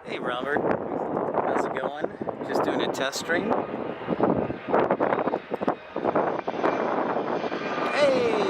Hey Robert, how's it going? Just doing a test stream. Hey!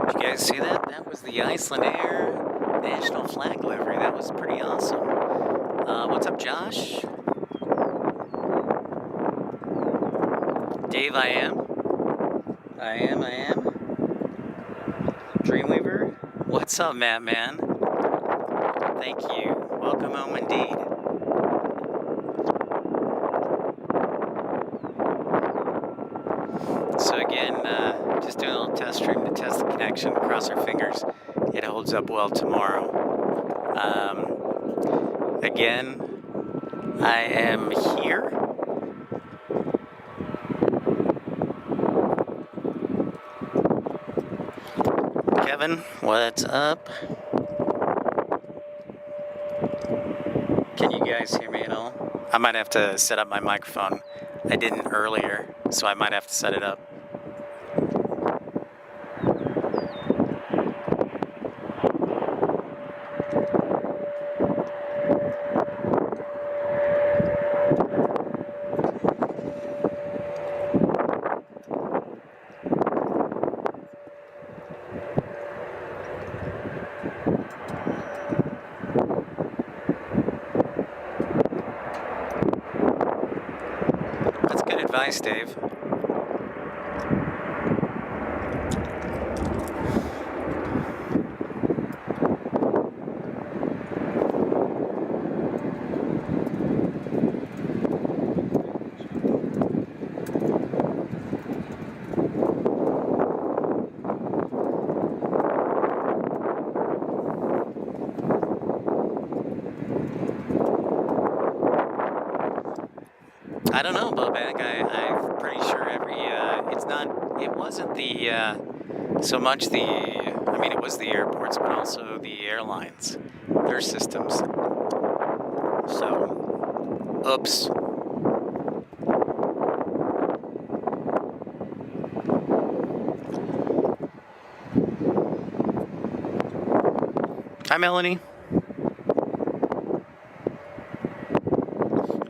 Did you guys see that? That was the Iceland Air National Flag Livery. That was pretty awesome. What's up, Josh? Dave, I am. Dreamweaver. What's up, Matt, man? Thank you. Welcome home indeed. So again, just doing a little test stream to test the connection. Cross our fingers it holds up well tomorrow. Again, I am here. Kevin, what's up? Can you guys hear me at all? I might have to set up my microphone. I didn't earlier, so I might have to set it up. That's good advice, Dave. I don't know, Bobak. I'm pretty sure it wasn't so much it was the airports, but also the airlines, their systems. So, oops. Hi, Melanie.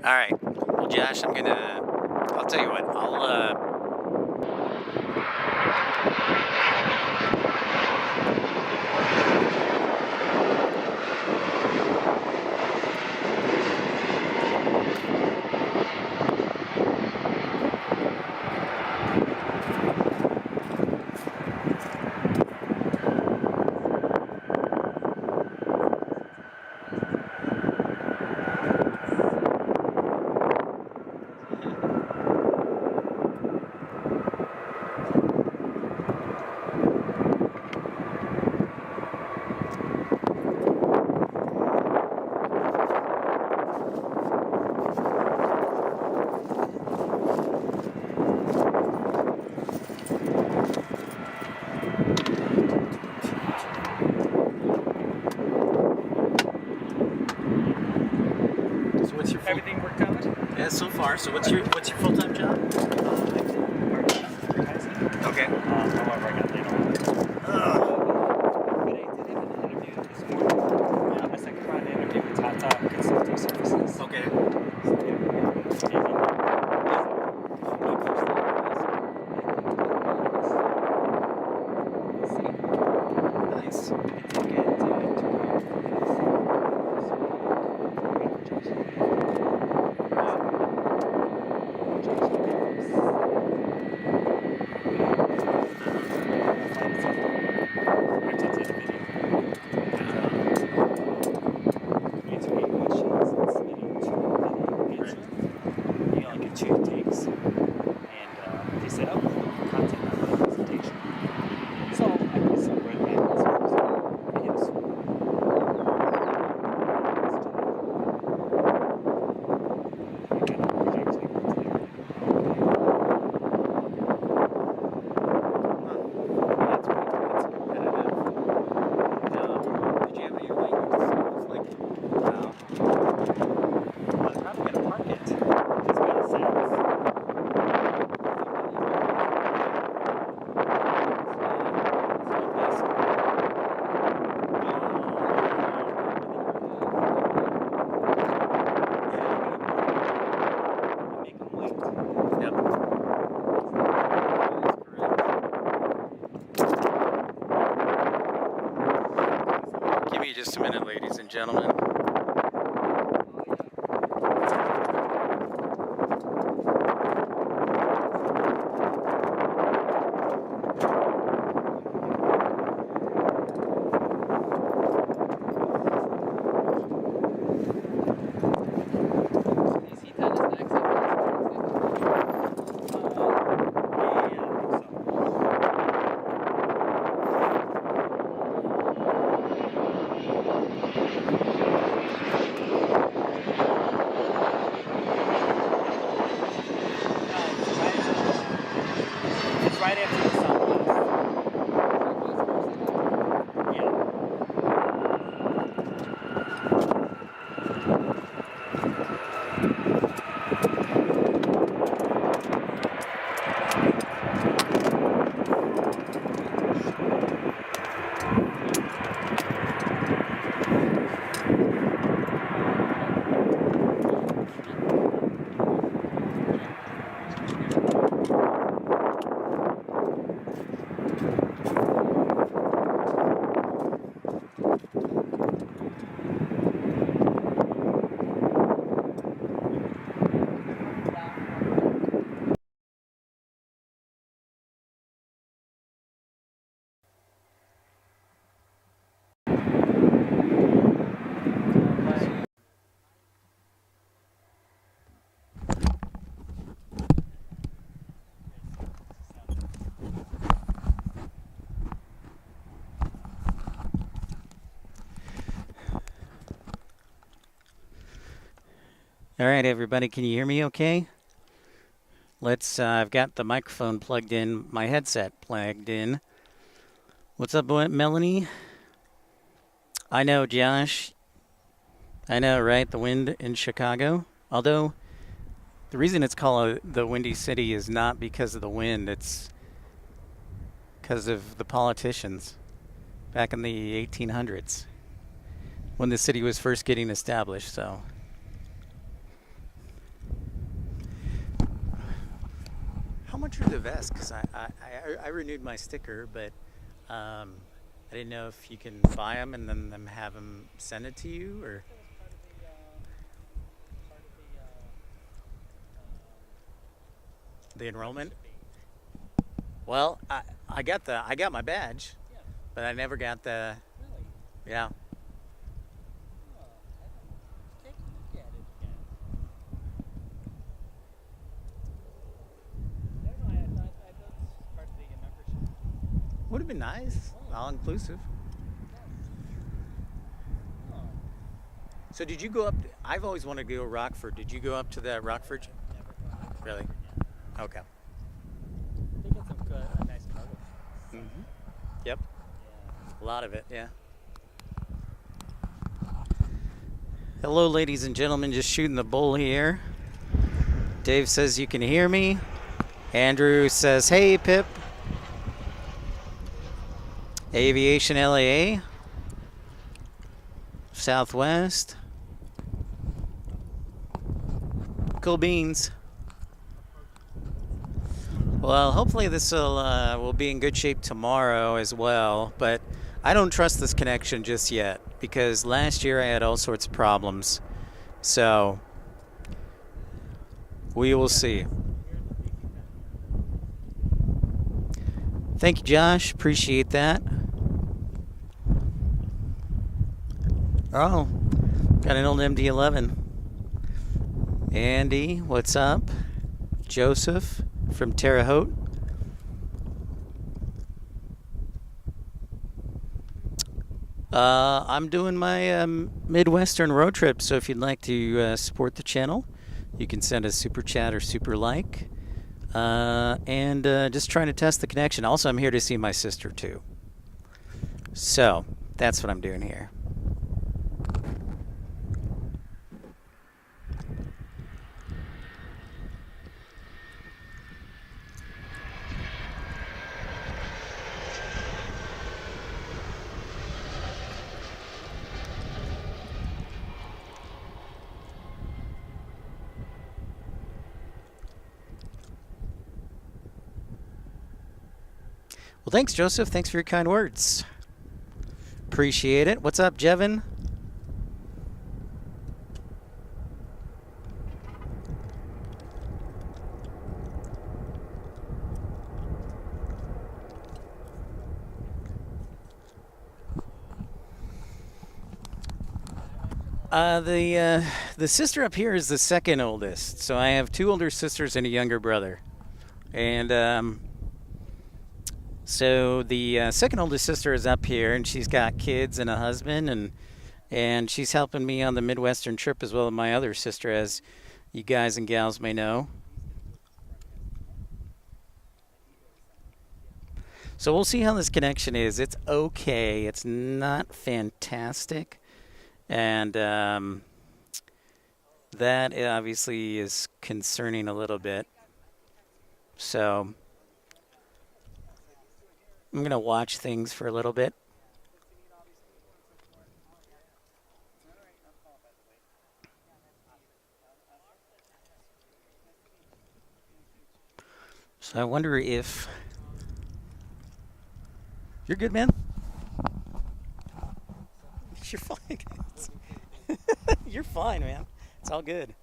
All right. Well, Josh, I'll tell you what, So what's your Everything worked out? Yeah, so far. So what's your full-time job? Okay. However, I got laid off. But I did have an interview this morning. A second round interview with Tata Consulting Services. Okay. Nice. Just a minute, ladies and gentlemen. Right after the Southwest. Yeah. All right, everybody, can you hear me okay? I've got the microphone plugged in, my headset plugged in. What's up, Melanie? I know, Josh. I know, right? The wind in Chicago. Although, the reason it's called the Windy City is not because of the wind, it's because of the politicians back in the 1800s when the city was first getting established, so... How much are the vests? Because I renewed my sticker, but I didn't know if you can buy them and then have them send it to you, or the enrollment. Well, I got my badge, but I never got the. Yeah. Would have been nice, all inclusive. So did you go up? I've always wanted to go to Rockford. Did you go up to that Rockford? Never gone. Really? Okay. They get some good, a nice cargo. Mm-hmm. Yep. Yeah. A lot of it, yeah. Hello, ladies and gentlemen. Just shooting the bull here. Dave says you can hear me. Andrew says, hey, Pip. Aviation LAA. Southwest. Cool beans. Well, hopefully this will be in good shape tomorrow as well, but I don't trust this connection just yet because last year I had all sorts of problems. So we will see. Thank you, Josh. Appreciate that. Oh, got an old MD-11. Andy, what's up? Joseph from Terre Haute. I'm doing my Midwestern road trip, so if you'd like to support the channel, you can send a super chat or super like. And just trying to test the connection. Also, I'm here to see my sister, too. So, that's what I'm doing here. Well, thanks, Joseph. Thanks for your kind words. Appreciate it. What's up, Jevin? The sister up here is the second oldest. So I have two older sisters and a younger brother. And so the second oldest sister is up here, and she's got kids and a husband, and she's helping me on the Midwestern trip as well as my other sister, as you guys and gals may know. So we'll see how this connection is. It's okay. It's not fantastic. And that obviously is concerning a little bit. So I'm going to watch things for a little bit. So I wonder if... You're good, man? You're fine. You're fine, man. It's all good.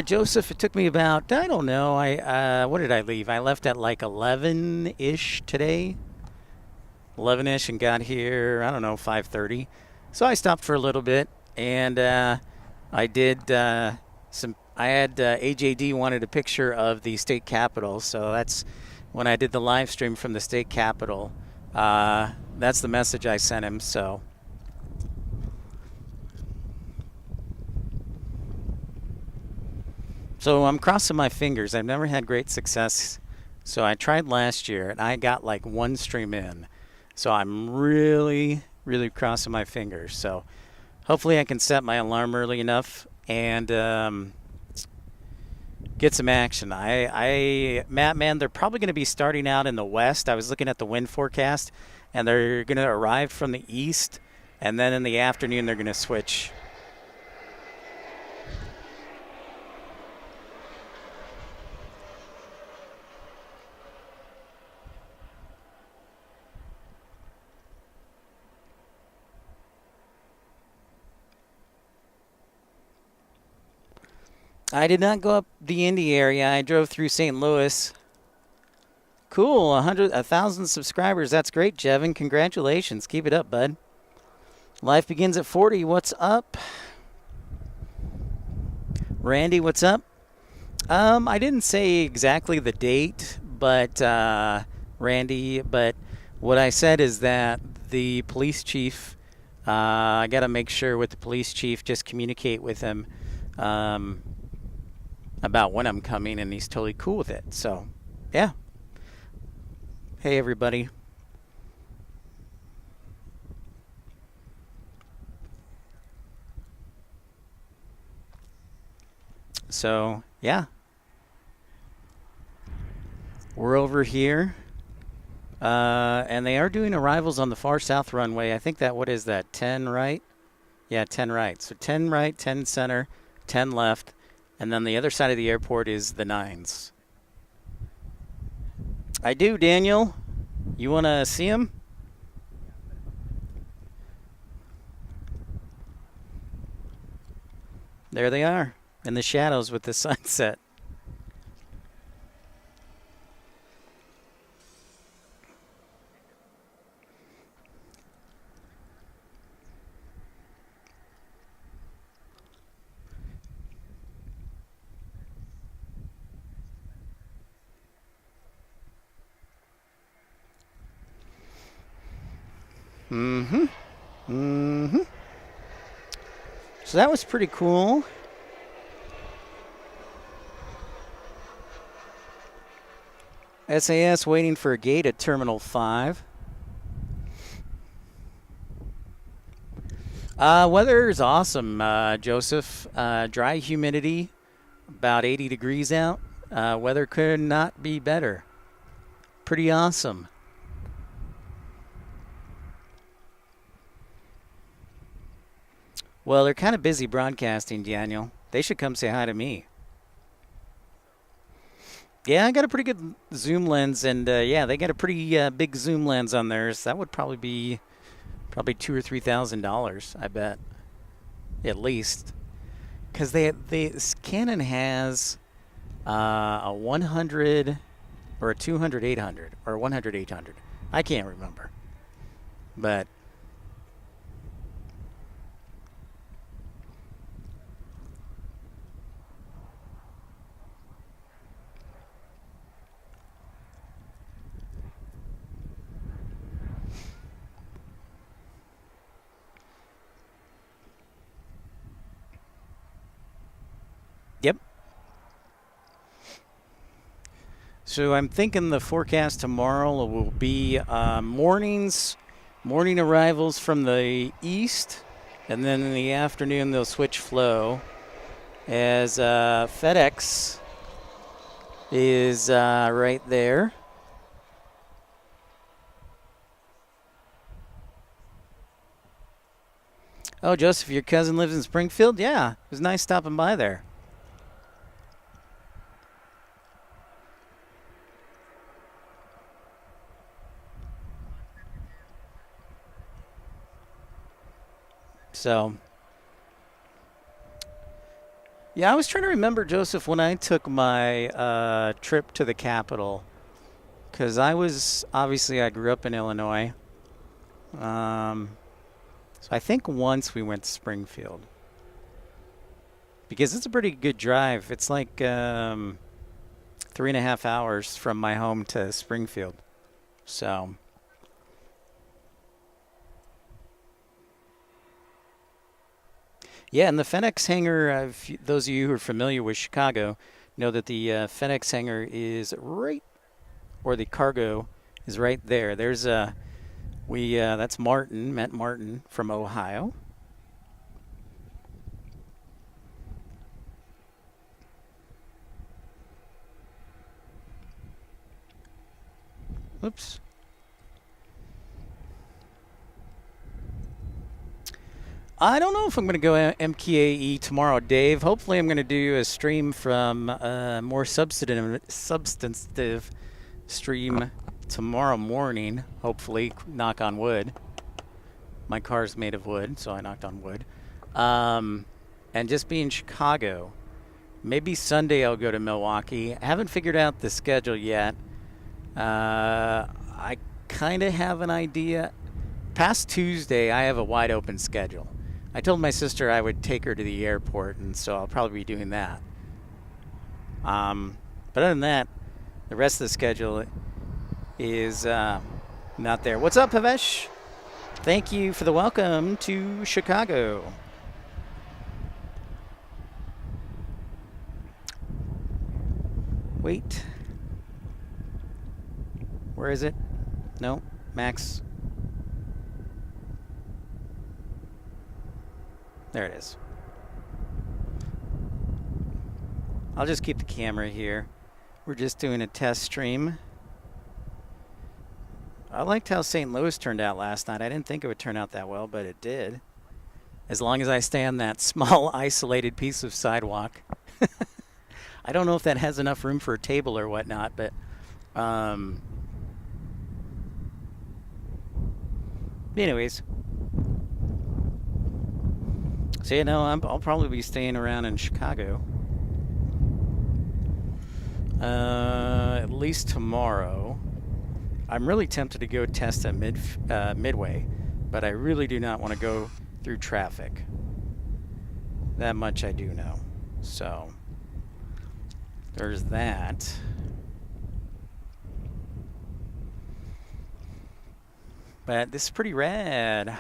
Joseph, it took me about, I don't know, what did I leave? I left at like 11-ish today. 11-ish and got here, I don't know, 5:30. So I stopped for a little bit, and I did I had AJD wanted a picture of the state capitol, so that's when I did the live stream from the state capitol. That's the message I sent him, so. So I'm crossing my fingers. I've never had great success. So I tried last year, and I got like one stream in. So I'm really, really crossing my fingers. So hopefully I can set my alarm early enough and get some action. Matt, man, they're probably going to be starting out in the west. I was looking at the wind forecast, and they're going to arrive from the east, and then in the afternoon they're going to switch. I did not go up the Indy area. I drove through St. Louis. Cool, 1,000 subscribers. That's great, Jevin. Congratulations. Keep it up, bud. Life begins at 40. What's up? Randy, what's up? I didn't say exactly the date, but Randy, but What I said is that the police chief, I got to make sure with the police chief, just communicate with him um, about when I'm coming, and he's totally cool with it. So, yeah. Hey, everybody. So, yeah. We're over here. And they are doing arrivals on the far south runway. I think that, what is that, 10 right? Yeah, 10 right. So 10 right, 10 center, 10 left. And then the other side of the airport is the 9s. I do, Daniel. You want to see them? There they are, in the shadows with the sunset. Mm-hmm. Mm-hmm. So that was pretty cool. SAS waiting for a gate at Terminal 5. Weather is awesome, Joseph. Dry humidity, about 80 degrees out. Weather could not be better. Pretty awesome. Well, they're kind of busy broadcasting, Daniel. They should come say hi to me. Yeah, I got a pretty good zoom lens, and yeah, they got a pretty big zoom lens on theirs. That would probably be $2,000 or $3,000, I bet, at least, because Canon has a 100 or a 200 800 or 100 800. I can't remember, but yep. So I'm thinking the forecast tomorrow will be morning arrivals from the east, and then in the afternoon they'll switch flow as FedEx is right there. Oh, Joseph, your cousin lives in Springfield? Yeah, it was nice stopping by there. So, yeah, I was trying to remember, Joseph, when I took my trip to the Capitol, because I grew up in Illinois. So I think once we went to Springfield, because it's a pretty good drive. It's like 3.5 hours from my home to Springfield. So, yeah, and the FedEx hangar, those of you who are familiar with Chicago know that the FedEx hangar is right, or the cargo is right there. There's that's Martin, met Martin from Ohio. Oops. I don't know if I'm going to go MKAE tomorrow, Dave. Hopefully I'm going to do a stream from a more substantive stream tomorrow morning, hopefully, knock on wood. My car's made of wood, so I knocked on wood. And just be in Chicago. Maybe Sunday I'll go to Milwaukee. I haven't figured out the schedule yet. I kind of have an idea. Past Tuesday, I have a wide open schedule. I told my sister I would take her to the airport, and so I'll probably be doing that. But other than that, the rest of the schedule is Not there. What's up, Pavesh? Thank you for the welcome to Chicago. Wait. Where is it? No, Max. There it is. I'll just keep the camera here. We're just doing a test stream. I liked how St. Louis turned out last night. I didn't think it would turn out that well, but it did. As long as I stay on that small, isolated piece of sidewalk. I don't know if that has enough room for a table or whatnot, but anyways. So, you know, I'll probably be staying around in Chicago. At least tomorrow. I'm really tempted to go test at Midway, but I really do not want to go through traffic. That much I do know. So, there's that. But this is pretty rad.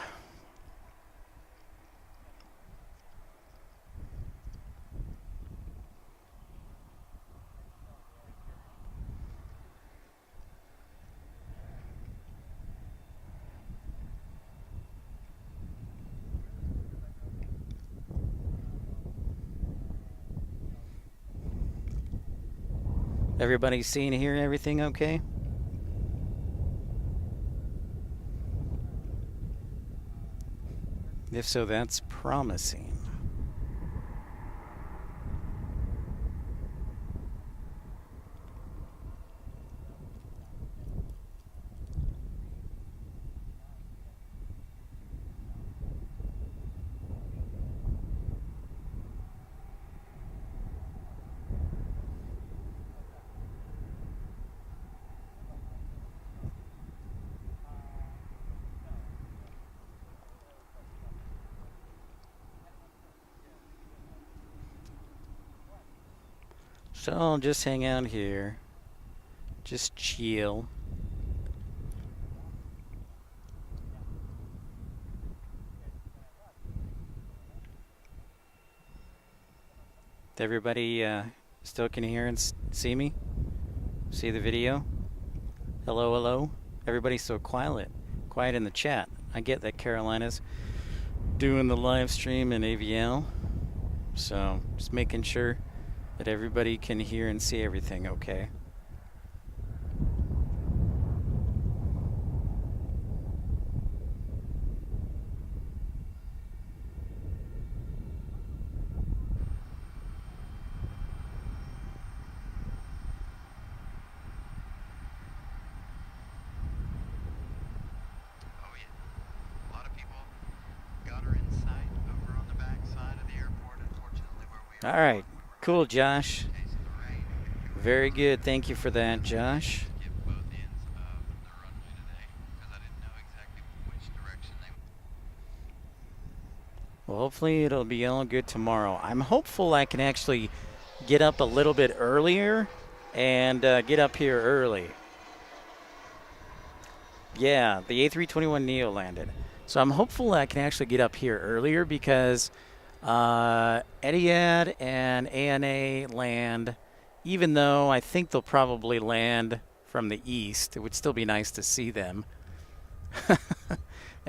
Everybody seeing and hearing everything okay? If so, that's promising. So I'll just hang out here. Just chill. Everybody still can hear and see me? See the video? Hello, hello? Everybody's so quiet in the chat. I get that Carolina's doing the live stream in AVL. So just making sure that everybody can hear and see everything okay. All right, cool, Josh. Very good. Thank you for that, Josh. Well, hopefully it'll be all good tomorrow. I'm hopeful I can actually get up a little bit earlier and get up here early. Yeah, the A321neo landed. So I'm hopeful I can actually get up here earlier because Etihad and ANA land, even though I think they'll probably land from the east. It would still be nice to see them.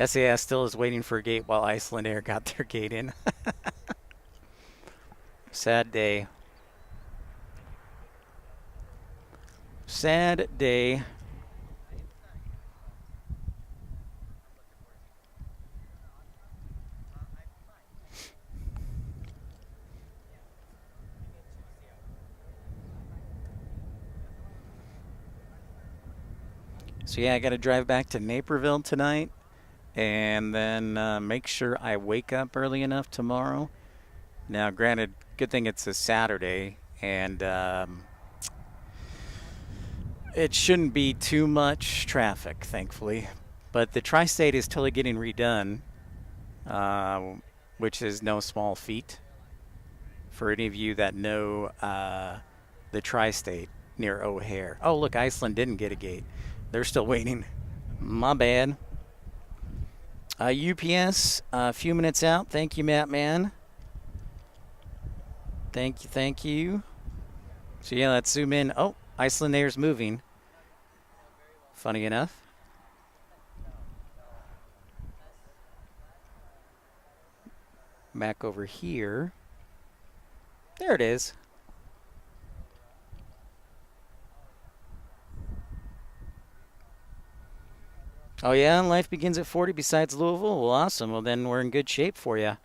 SAS still is waiting for a gate while Iceland Air got their gate in. Sad day. Sad day. So yeah, I got to drive back to Naperville tonight and then make sure I wake up early enough tomorrow. Now, granted, good thing it's a Saturday, and it shouldn't be too much traffic, thankfully. But the tri-state is totally getting redone, which is no small feat. For any of you that know the tri-state near O'Hare. Oh, look, Iceland didn't get a gate. They're still waiting. My bad. UPS, a few minutes out. Thank you, Matt Man. Thank you, thank you. So yeah, let's zoom in. Oh, Iceland Air's moving. Funny enough. Back over here. There it is. Oh yeah, life begins at 40 besides Louisville? Well, awesome. Well, then we're in good shape for you.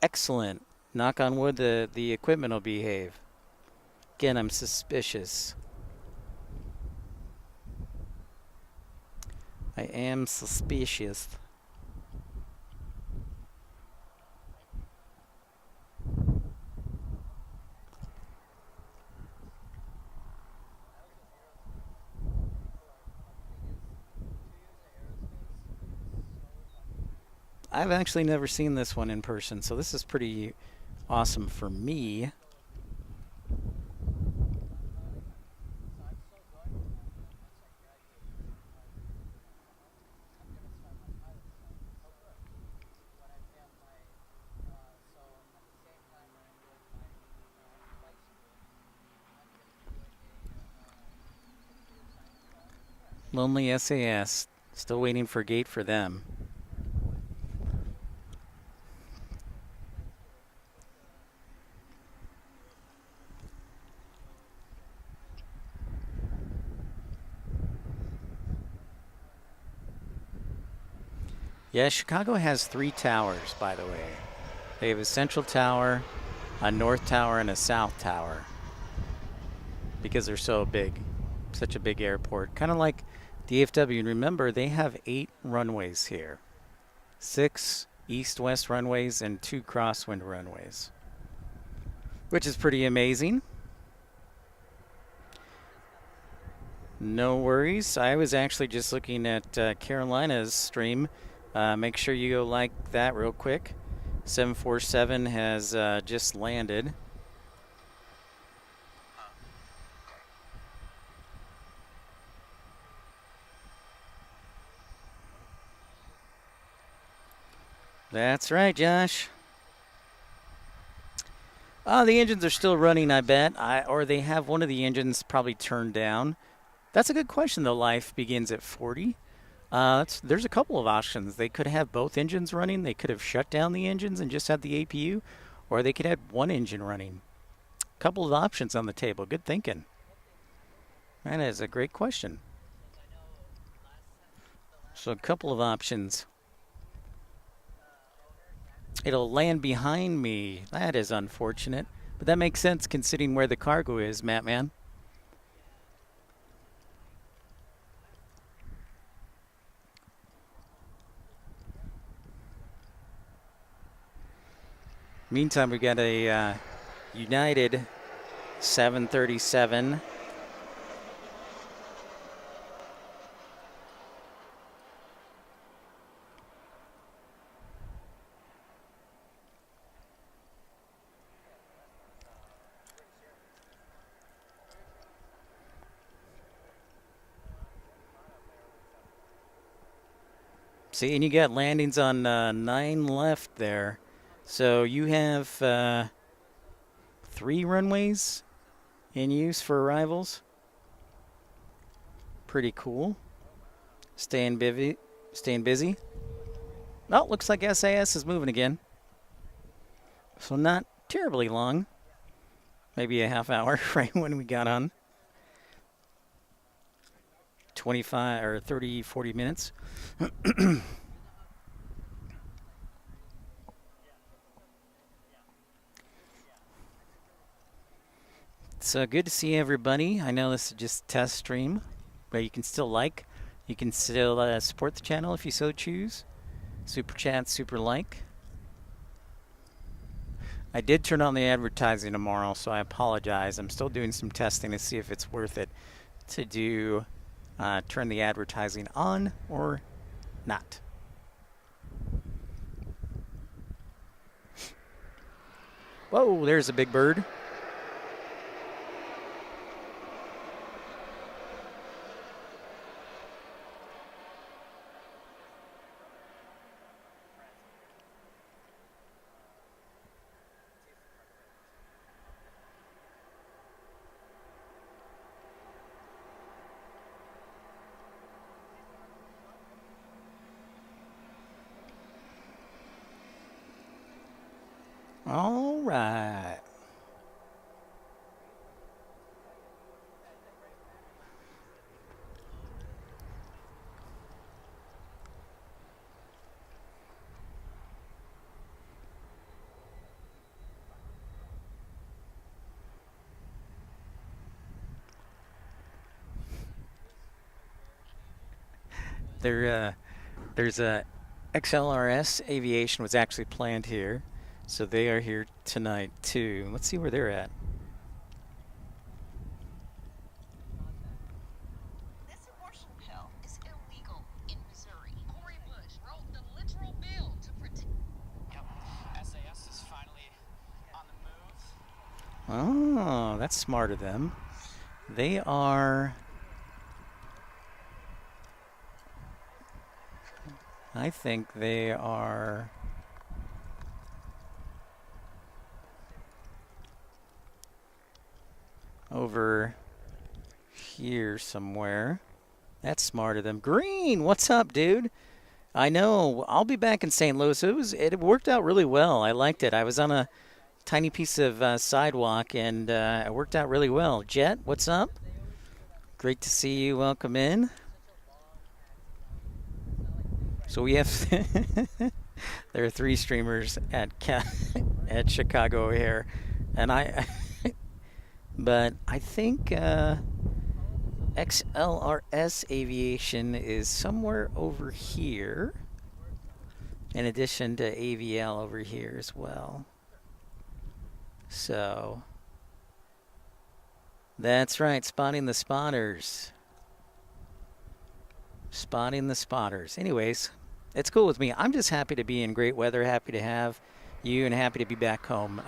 Excellent. Knock on wood, the equipment will behave. Again, I'm suspicious. I am suspicious. I've actually never seen this one in person, so this is pretty awesome for me. Lonely SAS. Still waiting for gate for them. Yeah, Chicago has 3 towers, by the way. They have a central tower, a north tower, and a south tower. Because they're so big. Such a big airport. Kind of like DFW. And remember, they have 8 runways here. 6 east-west runways and 2 crosswind runways. Which is pretty amazing. No worries. I was actually just looking at Carolina's stream. Make sure you go like that real quick. 747 has just landed. That's right, Josh. The engines are still running, I bet. Or they have one of the engines probably turned down. That's a good question, though. Life begins at 40. There's a couple of options. They could have both engines running. They could have shut down the engines and just had the APU, or they could have one engine running. A couple of options on the table. Good thinking. That is a great question. So a couple of options. It'll land behind me. That is unfortunate. But that makes sense considering where the cargo is, Matt Man. Meantime, we got a United 737. See, and you got landings on 9 left there. So you have 3 runways in use for arrivals. Pretty cool. Staying busy. Oh, looks like SAS is moving again. So not terribly long. Maybe a half hour right when we got on. 25 or 30, 40 minutes. So good to see everybody. I know this is just a test stream, but you can still like. You can still support the channel if you so choose. Super chat, super like. I did turn on the advertising tomorrow, so I apologize. I'm still doing some testing to see if it's worth it to do turn the advertising on or not. Whoa, there's a big bird. All right. There's a XLRS Aviation was actually planned here, so they are here tonight too. Let's see where they're at. This abortion pill is illegal in Missouri. Corey Bush wrote the literal bill to protect. Yep. SAS is finally on the move. Oh, that's smart of them. They are. I think they are over here somewhere. That's smart of them. Green, what's up, dude? I know. I'll be back in St. Louis. It worked out really well. I liked it. I was on a tiny piece of sidewalk, and it worked out really well. Jet, what's up? Great to see you. Welcome in. So we have there are 3 streamers at at Chicago Air, and but I think XLRS Aviation is somewhere over here, in addition to AVL over here as well. So that's right, spotting the spotters. Spotting the spotters. Anyways, it's cool with me. I'm just happy to be in great weather, happy to have you, and happy to be back home.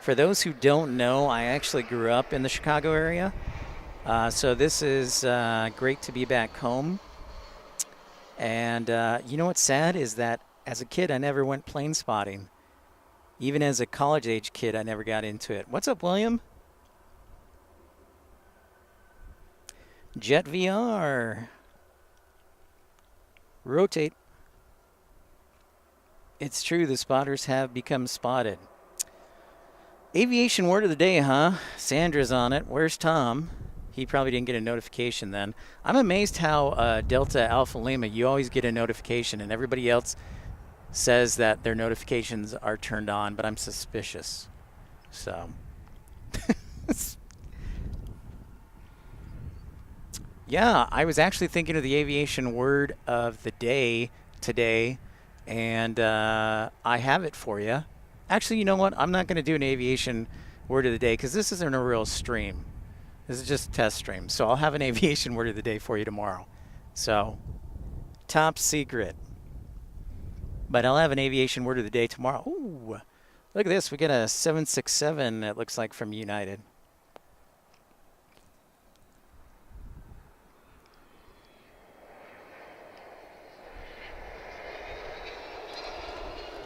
For those who don't know, I actually grew up in the Chicago area. So this is great to be back home. And you know what's sad is that as a kid, I never went plane spotting. Even as a college-age kid, I never got into it. What's up, William? Jet VR. Rotate. It's true, the spotters have become spotted. Aviation word of the day, huh? Sandra's on it. Where's Tom? He probably didn't get a notification then. I'm amazed how Delta Alpha Lima, you always get a notification, and everybody else says that their notifications are turned on, but I'm suspicious. So. Yeah, I was actually thinking of the aviation word of the day today, and I have it for you. Actually, you know what? I'm not going to do an aviation word of the day because this isn't a real stream. This is just a test stream. So I'll have an aviation word of the day for you tomorrow. So, top secret. But I'll have an aviation word of the day tomorrow. Ooh, look at this. We got a 767, it looks like, from United.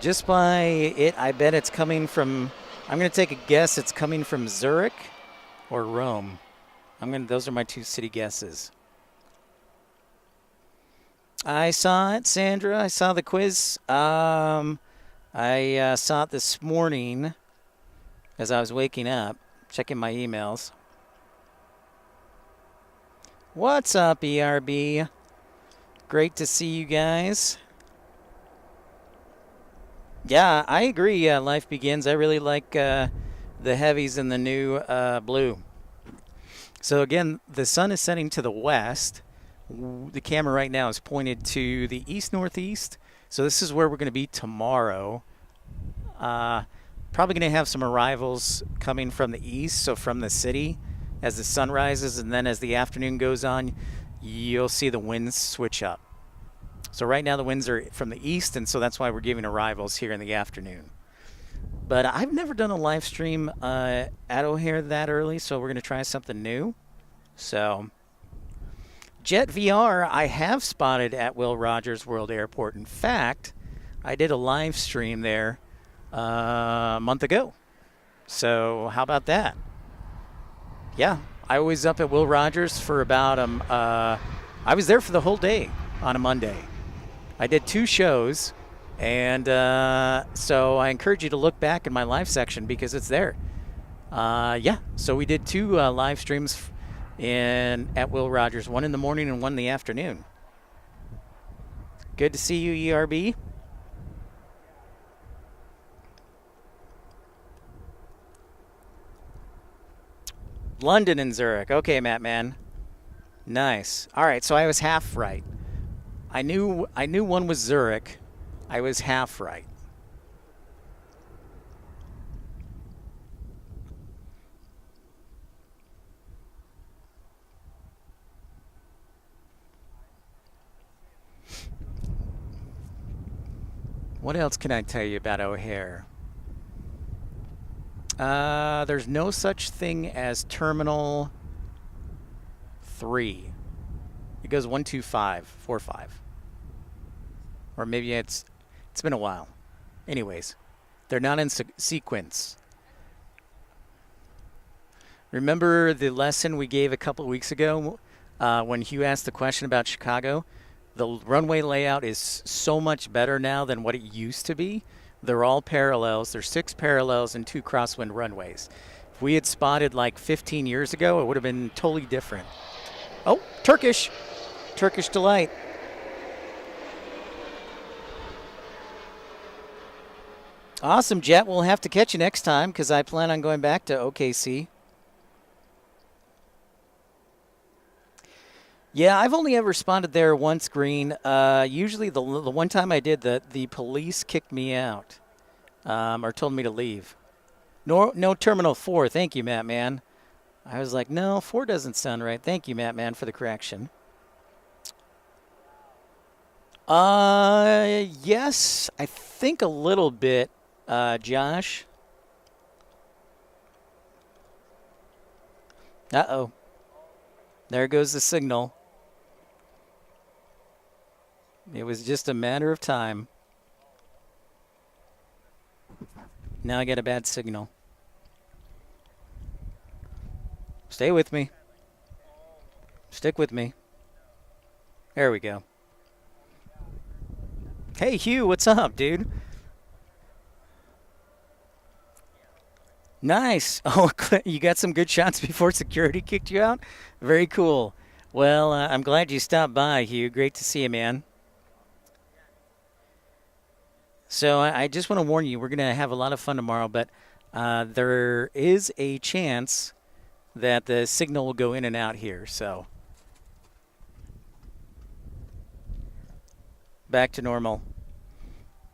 Just by it, I bet it's coming from, I'm going to take a guess, it's coming from Zurich or Rome. Those are my 2 city guesses. I saw it, Sandra. I saw the quiz. I saw it this morning as I was waking up, checking my emails. What's up, ERB? Great to see you guys. Yeah, I agree. Life Begins. I really like the heavies in the new blue. So again, the sun is setting to the west. The camera right now is pointed to the east-northeast. So this is where we're going to be tomorrow. Probably going to have some arrivals coming from the east, so from the city as the sun rises, and then as the afternoon goes on, you'll see the winds switch up. So right now the winds are from the east, and so that's why we're giving arrivals here in the afternoon. But I've never done a live stream at O'Hare that early, so we're going to try something new. So, Jet VR, I have spotted at Will Rogers World Airport. In fact, I did a live stream there a month ago. So how about that? Yeah, I was up at Will Rogers for about, I was there for the whole day on a Monday. I did 2 shows, And so I encourage you to look back in my live section because it's there. Yeah, so we did 2 live streams at Will Rogers, one in the morning and one in the afternoon. Good to see you, ERB. London and Zurich. Okay, Matt, man. Nice. All right, so I was half right. I knew one was Zurich. I was half right. What else can I tell you about O'Hare? There's no such thing as Terminal 3. It goes 1, 2, 5, 4, 5. Or maybe it's been a while. Anyways, they're not in sequence. Remember the lesson we gave a couple of weeks ago when Hugh asked the question about Chicago? The runway layout is so much better now than what it used to be. They're all parallels. There's 6 parallels and 2 crosswind runways. If we had spotted like 15 years ago, it would have been totally different. Oh, Turkish Delight. Awesome, Jet. We'll have to catch you next time because I plan on going back to OKC. Yeah, I've only ever spotted there once green. Usually the one time I did, the police kicked me out or told me to leave. No Terminal 4. Thank you, Matt, man. I was like, no, 4 doesn't sound right. Thank you, Matt, man, for the correction. Yes, I think a little bit, Josh. Uh-oh. There goes the signal. It was just a matter of time. Now I get a bad signal. Stay with me. Stick with me. There we go. Hey, Hugh, what's up, dude? Nice. Oh, you got some good shots before security kicked you out? Very cool. Well, I'm glad you stopped by, Hugh. Great to see you, man. So I just want to warn you, we're going to have a lot of fun tomorrow, but there is a chance that the signal will go in and out here. So back to normal.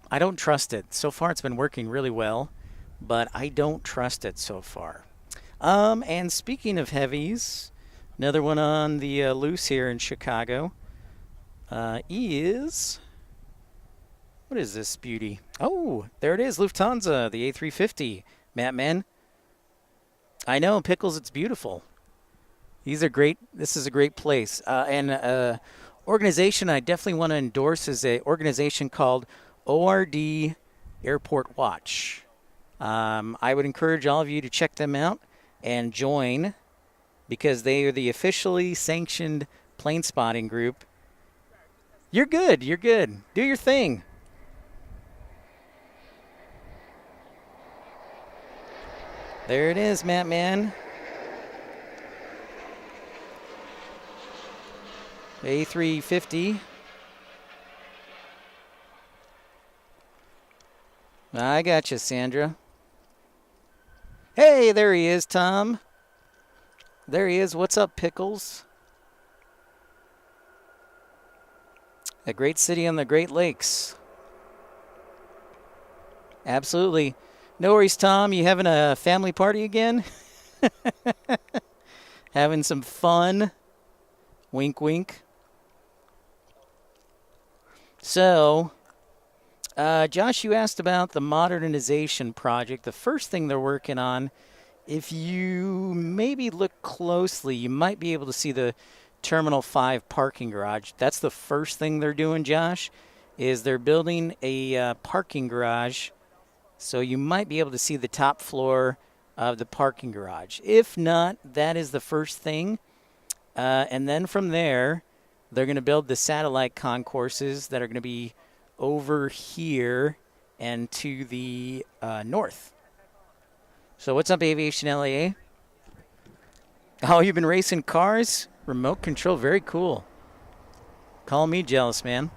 I don't trust it. So far, it's been working really well, but I don't trust it so far. And speaking of heavies, another one on the loose here in Chicago is... What is this beauty? Oh, there it is, Lufthansa, the A350. Matt, man. I know, Pickles, it's beautiful. These are great. This is a great place. And organization I definitely want to endorse is an organization called ORD Airport Watch. I would encourage all of you to check them out and join because they are the officially sanctioned plane spotting group. You're good. You're good. Do your thing. There it is, Matt, man. A350. I got you, Sandra. Hey, there he is, Tom. There he is. What's up, Pickles? A great city on the Great Lakes. Absolutely. No worries, Tom. You having a family party again? Having some fun? Wink, wink. So, Josh, you asked about the modernization project. The first thing they're working on, if you maybe look closely, you might be able to see the Terminal 5 parking garage. That's the first thing they're doing, Josh, is they're building a parking garage. So you might be able to see the top floor of the parking garage. If not, that is the first thing. And then from there, they're going to build the satellite concourses that are going to be over here and to the north. So what's up, Aviation LAA? Oh, you've been racing cars? Remote control, very cool. Call me jealous, man.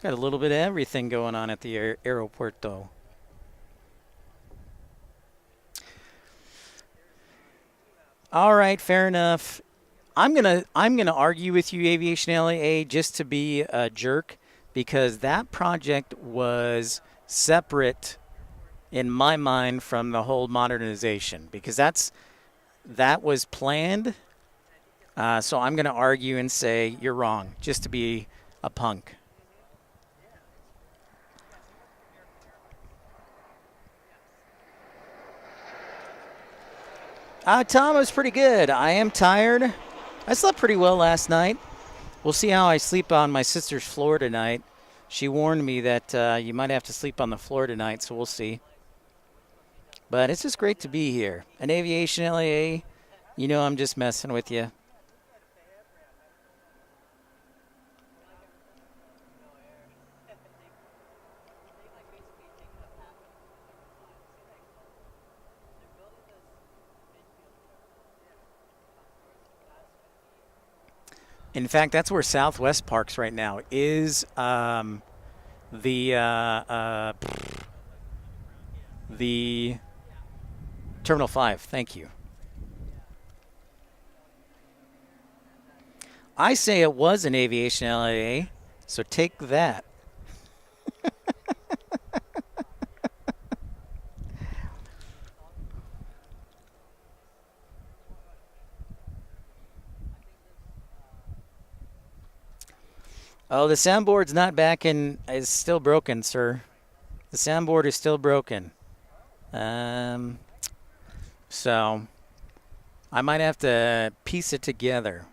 Got a little bit of everything going on at the aeropuerto. All right, fair enough. I'm gonna argue with you, Aviation LAA, just to be a jerk, because that project was separate in my mind from the whole modernization, because that was planned. So I'm gonna argue and say you're wrong, just to be a punk. Tom, was pretty good. I am tired. I slept pretty well last night. We'll see how I sleep on my sister's floor tonight. She warned me that you might have to sleep on the floor tonight, so we'll see. But it's just great to be here. An Aviation LAA, you know I'm just messing with you. In fact, that's where Southwest parks right now is the Terminal 5. Thank you. I say it was an Aviation LAA, so take that. Oh, the soundboard's not back in. It's still broken, sir. The soundboard is still broken. So I might have to piece it together.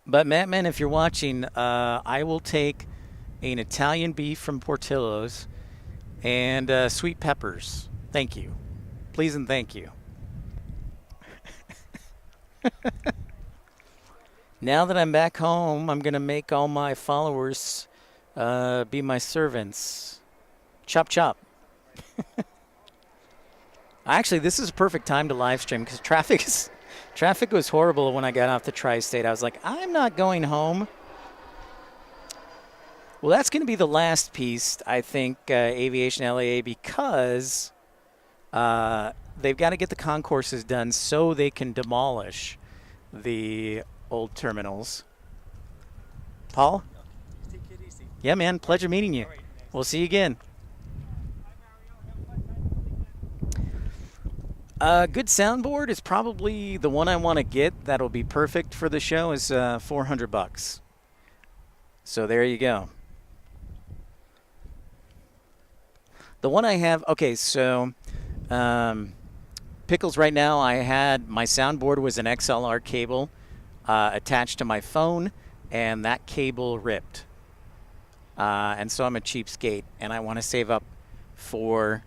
But Mattman, if you're watching, I will take an Italian beef from Portillo's and sweet peppers. Thank you. Please and thank you. Now that I'm back home, I'm going to make all my followers be my servants. Chop, chop. Actually, this is a perfect time to live stream because traffic was horrible when I got off the tri-state. I was like, I'm not going home. Well, that's going to be the last piece, I think, Aviation LAA, because they've got to get the concourses done so they can demolish the old terminals. Paul? Take it easy. Yeah, man. Pleasure meeting you. Right, nice. We'll see you again. A good soundboard is probably the one I want to get. That'll be perfect for the show. Is $400. So there you go. The one I have. Okay, so Pickles. Right now, I had my soundboard was an XLR cable attached to my phone, and that cable ripped. And so I'm a cheapskate, and I want to save up for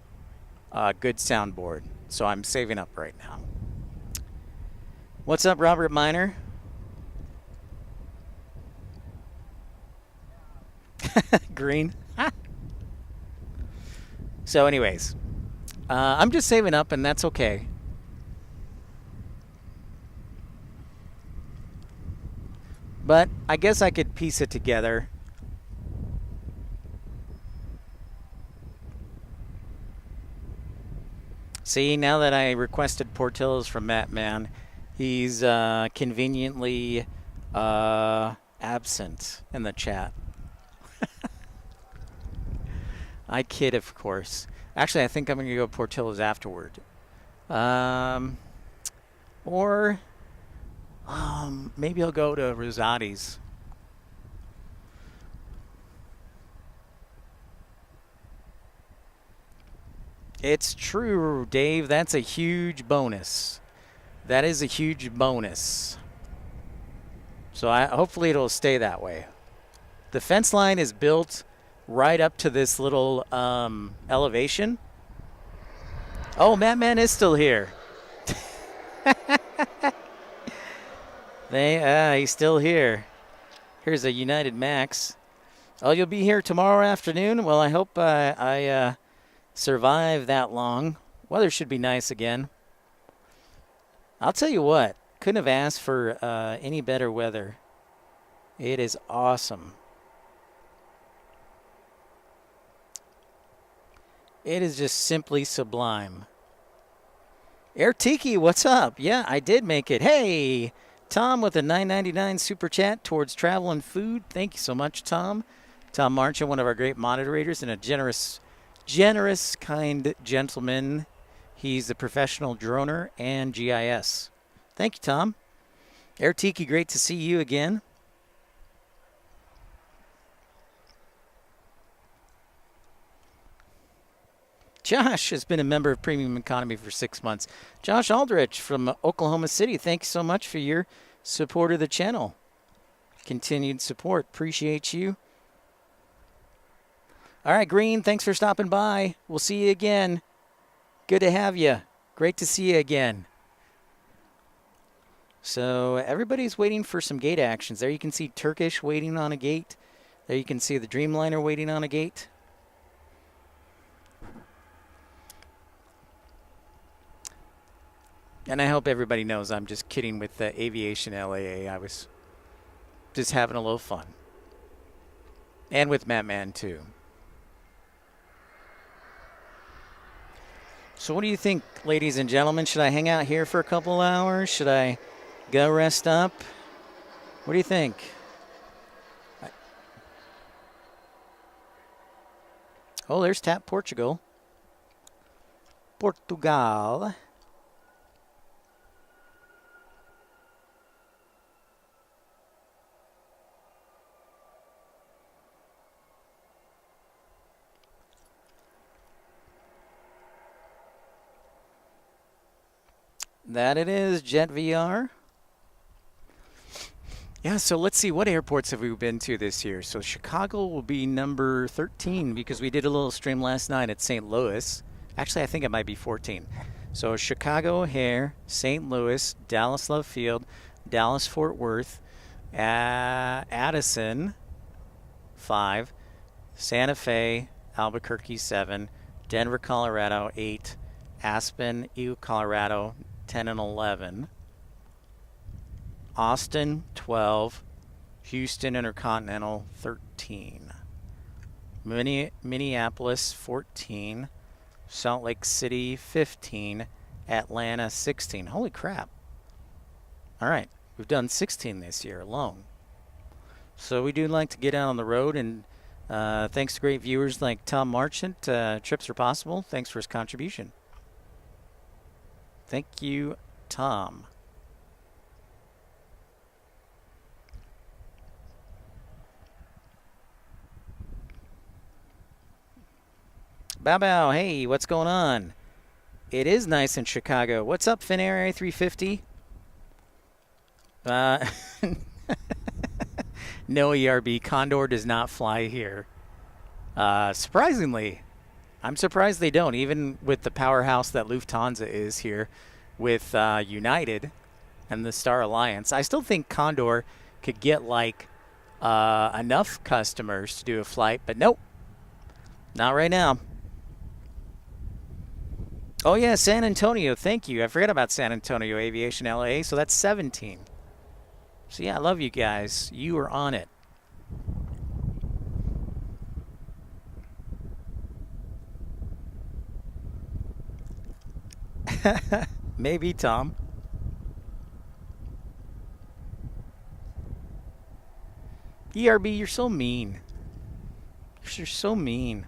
a good soundboard. So I'm saving up right now. What's up, Robert Miner? Green. So anyways, I'm just saving up, and that's okay. But I guess I could piece it together. See, now that I requested Portillo's from Mattman, he's conveniently absent in the chat. I kid, of course. Actually, I think I'm going to go Portillo's afterward. Or maybe I'll go to Rosati's. It's true, Dave. That's a huge bonus. That is a huge bonus. So hopefully it'll stay that way. The fence line is built right up to this little elevation. Oh, Madman is still here. He's still here. Here's a United Max. Oh, you'll be here tomorrow afternoon? Well, I hope I survive that long. Weather should be nice again. I'll tell you what, couldn't have asked for any better weather. It is awesome. It is just simply sublime. Air Tiki, what's up? Yeah, I did make it. Hey, Tom with a $9.99 super chat towards travel and food. Thank you so much, Tom. Tom Marchand, one of our great moderators and a generous, kind gentleman. He's a professional droner and GIS. Thank you, Tom. Air Tiki, great to see you again. Josh has been a member of Premium Economy for 6 months. Josh Aldrich from Oklahoma City, thanks so much for your support of the channel. Continued support. Appreciate you. All right, Green, thanks for stopping by. We'll see you again. Good to have you. Great to see you again. So everybody's waiting for some gate actions. There you can see Turkish waiting on a gate. There you can see the Dreamliner waiting on a gate. And I hope everybody knows I'm just kidding with the Aviation LAA. I was just having a little fun. And with Mattman, too. So what do you think, ladies and gentlemen? Should I hang out here for a couple hours? Should I go rest up? What do you think? Oh, there's Tap Portugal. Portugal. That it is, Jet VR. Yeah, so let's see, what airports have we been to this year? So Chicago will be number 13 because we did a little stream last night at St. Louis. Actually, I think it might be 14. So Chicago O'Hare, St. Louis, Dallas Love Field, Dallas Fort Worth, Addison, 5, Santa Fe, Albuquerque, 7, Denver, Colorado, 8, Aspen, Eau, Colorado, 10 and 11. Austin, 12. Houston Intercontinental, 13. Minneapolis, 14. Salt Lake City, 15. Atlanta, 16. Holy crap. All right. We've done 16 this year alone. So we do like to get out on the road, and thanks to great viewers like Tom Marchant, Trips Are Possible. Thanks for his contribution. Thank you, Tom. Bow Bow, hey, what's going on? It is nice in Chicago. What's up, Finnair A350? No ERB. Condor does not fly here. Surprisingly, I'm surprised they don't, even with the powerhouse that Lufthansa is here with United and the Star Alliance. I still think Condor could get like enough customers to do a flight, but nope, not right now. Oh yeah, San Antonio, thank you. I forgot about San Antonio Aviation LA, so that's 17. So yeah, I love you guys. You are on it. Maybe, Tom. ERB, you're so mean. You're so mean.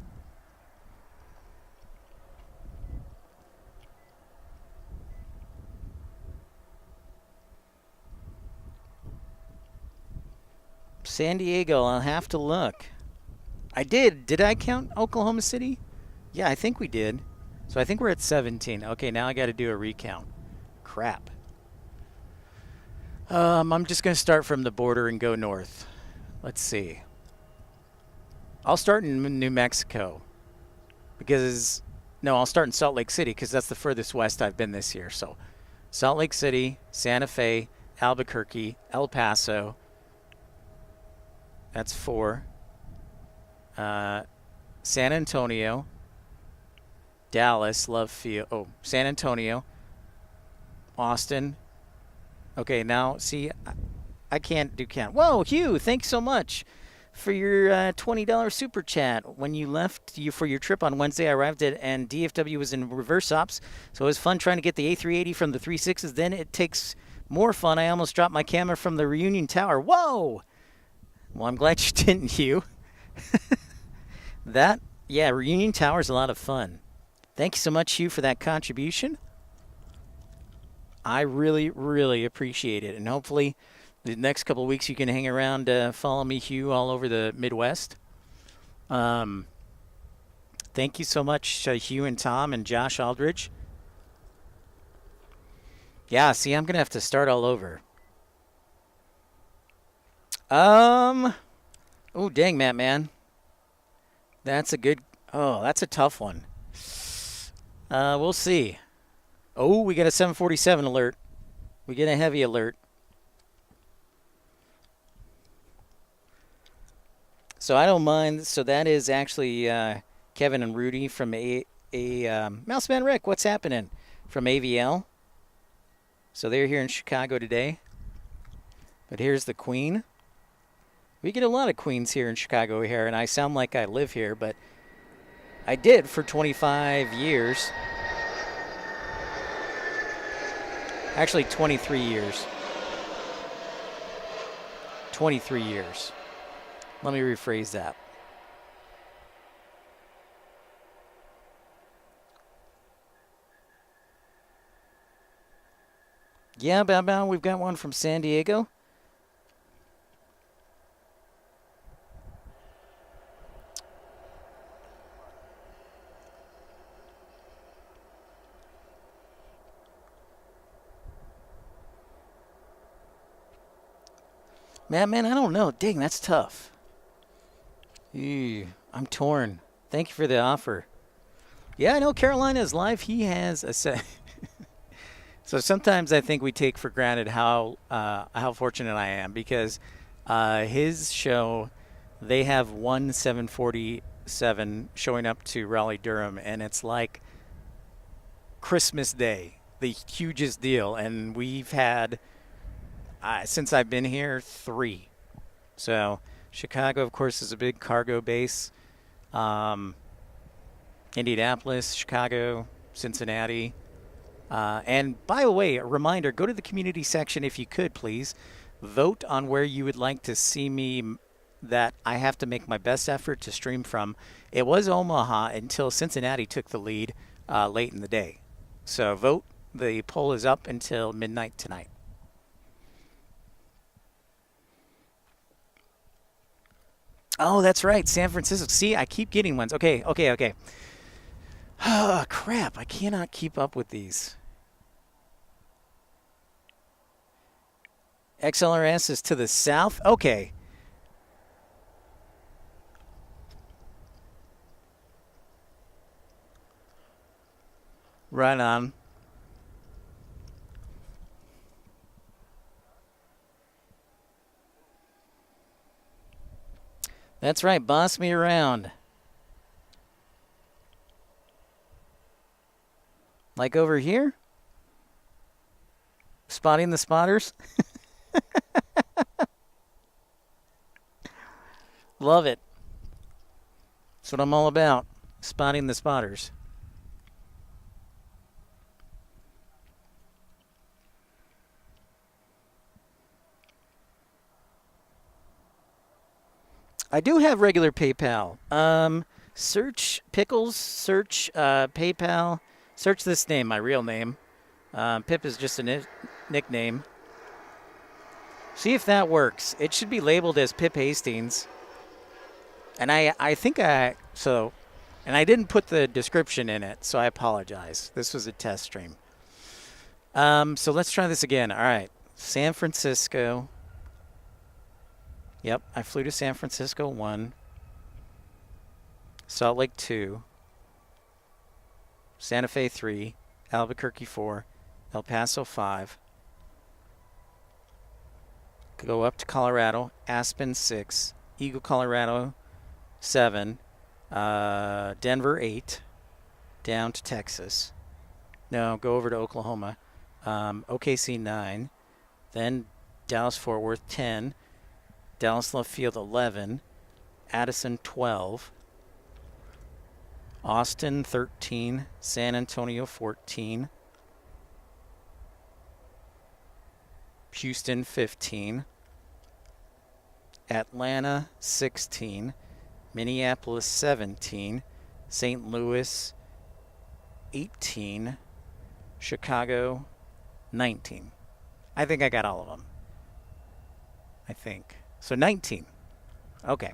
San Diego, I'll have to look. I did. Did I count Oklahoma City? Yeah, I think we did. So I think we're at 17. Okay, now I got to do a recount. Crap. I'm just going to start from the border and go north. Let's see. I'll start in New Mexico because no, I'll start in Salt Lake City because that's the furthest west I've been this year. So Salt Lake City, Santa Fe, Albuquerque, El Paso. That's 4. San Antonio, Dallas, Love Field. Oh, San Antonio, Austin. Okay, now see, I can't do count. Whoa, Hugh, thanks so much for your $20 super chat. When you left you for your trip on Wednesday, I arrived at and DFW was in reverse ops, so it was fun trying to get the A380 from the 36s. Then it takes more fun. I almost dropped my camera from the Reunion Tower. Whoa! Well, I'm glad you didn't, Hugh. Yeah, Reunion Tower is a lot of fun. Thank you so much, Hugh, for that contribution. I really, really appreciate it. And hopefully the next couple of weeks you can hang around, follow me, Hugh, all over the Midwest. Thank you so much, Hugh and Tom and Josh Aldridge. Yeah, see, I'm going to have to start all over. Oh, dang, Matt, man. That's a tough one. We'll see. Oh, we got a 747 alert. We get a heavy alert. So I don't mind. So that is actually Kevin and Rudy from Mouseman Rick. What's happening? From AVL. So they're here in Chicago today. But here's the Queen. We get a lot of Queens here in Chicago here, and I sound like I live here, but I did for 25 years. Actually, 23 years. 23 years. Let me rephrase that. Yeah, Bow Bow, we've got one from San Diego. Man, I don't know. Dang, that's tough. Ew, I'm torn. Thank you for the offer. Yeah, I know Carolina's live. He has a set. So sometimes I think we take for granted how fortunate I am because his show, they have one 747 showing up to Raleigh-Durham, and it's like Christmas Day, the hugest deal. And we've had, since I've been here, 3. So Chicago, of course, is a big cargo base. Indianapolis, Chicago, Cincinnati. And by the way, a reminder, go to the community section if you could, please. Vote on where you would like to see me that I have to make my best effort to stream from. It was Omaha until Cincinnati took the lead late in the day. So vote. The poll is up until midnight tonight. Oh, that's right. San Francisco. See, I keep getting ones. Okay. Oh, crap. I cannot keep up with these. XLRS is to the south. Okay. Right on. That's right. Boss me around. Like over here? Spotting the spotters? Love it. That's what I'm all about. Spotting the spotters. I do have regular PayPal. Search Pickles, search PayPal, search this name, my real name. Pip is just a nickname. See if that works. It should be labeled as Pip Hastings. And I think and I didn't put the description in it, so I apologize. This was a test stream. So let's try this again. All right. San Francisco. Yep, I flew to San Francisco 1. Salt Lake 2, Santa Fe 3, Albuquerque 4, El Paso 5. Go up to Colorado, Aspen 6, Eagle, Colorado 7, Denver 8, down to Texas. No, go over to Oklahoma. OKC 9, then Dallas Fort Worth 10, Dallas Love Field 11, Addison 12, Austin 13, San Antonio 14, Houston 15, Atlanta 16, Minneapolis 17, St. Louis 18, Chicago 19. I think I got all of them. I think. So 19. Okay.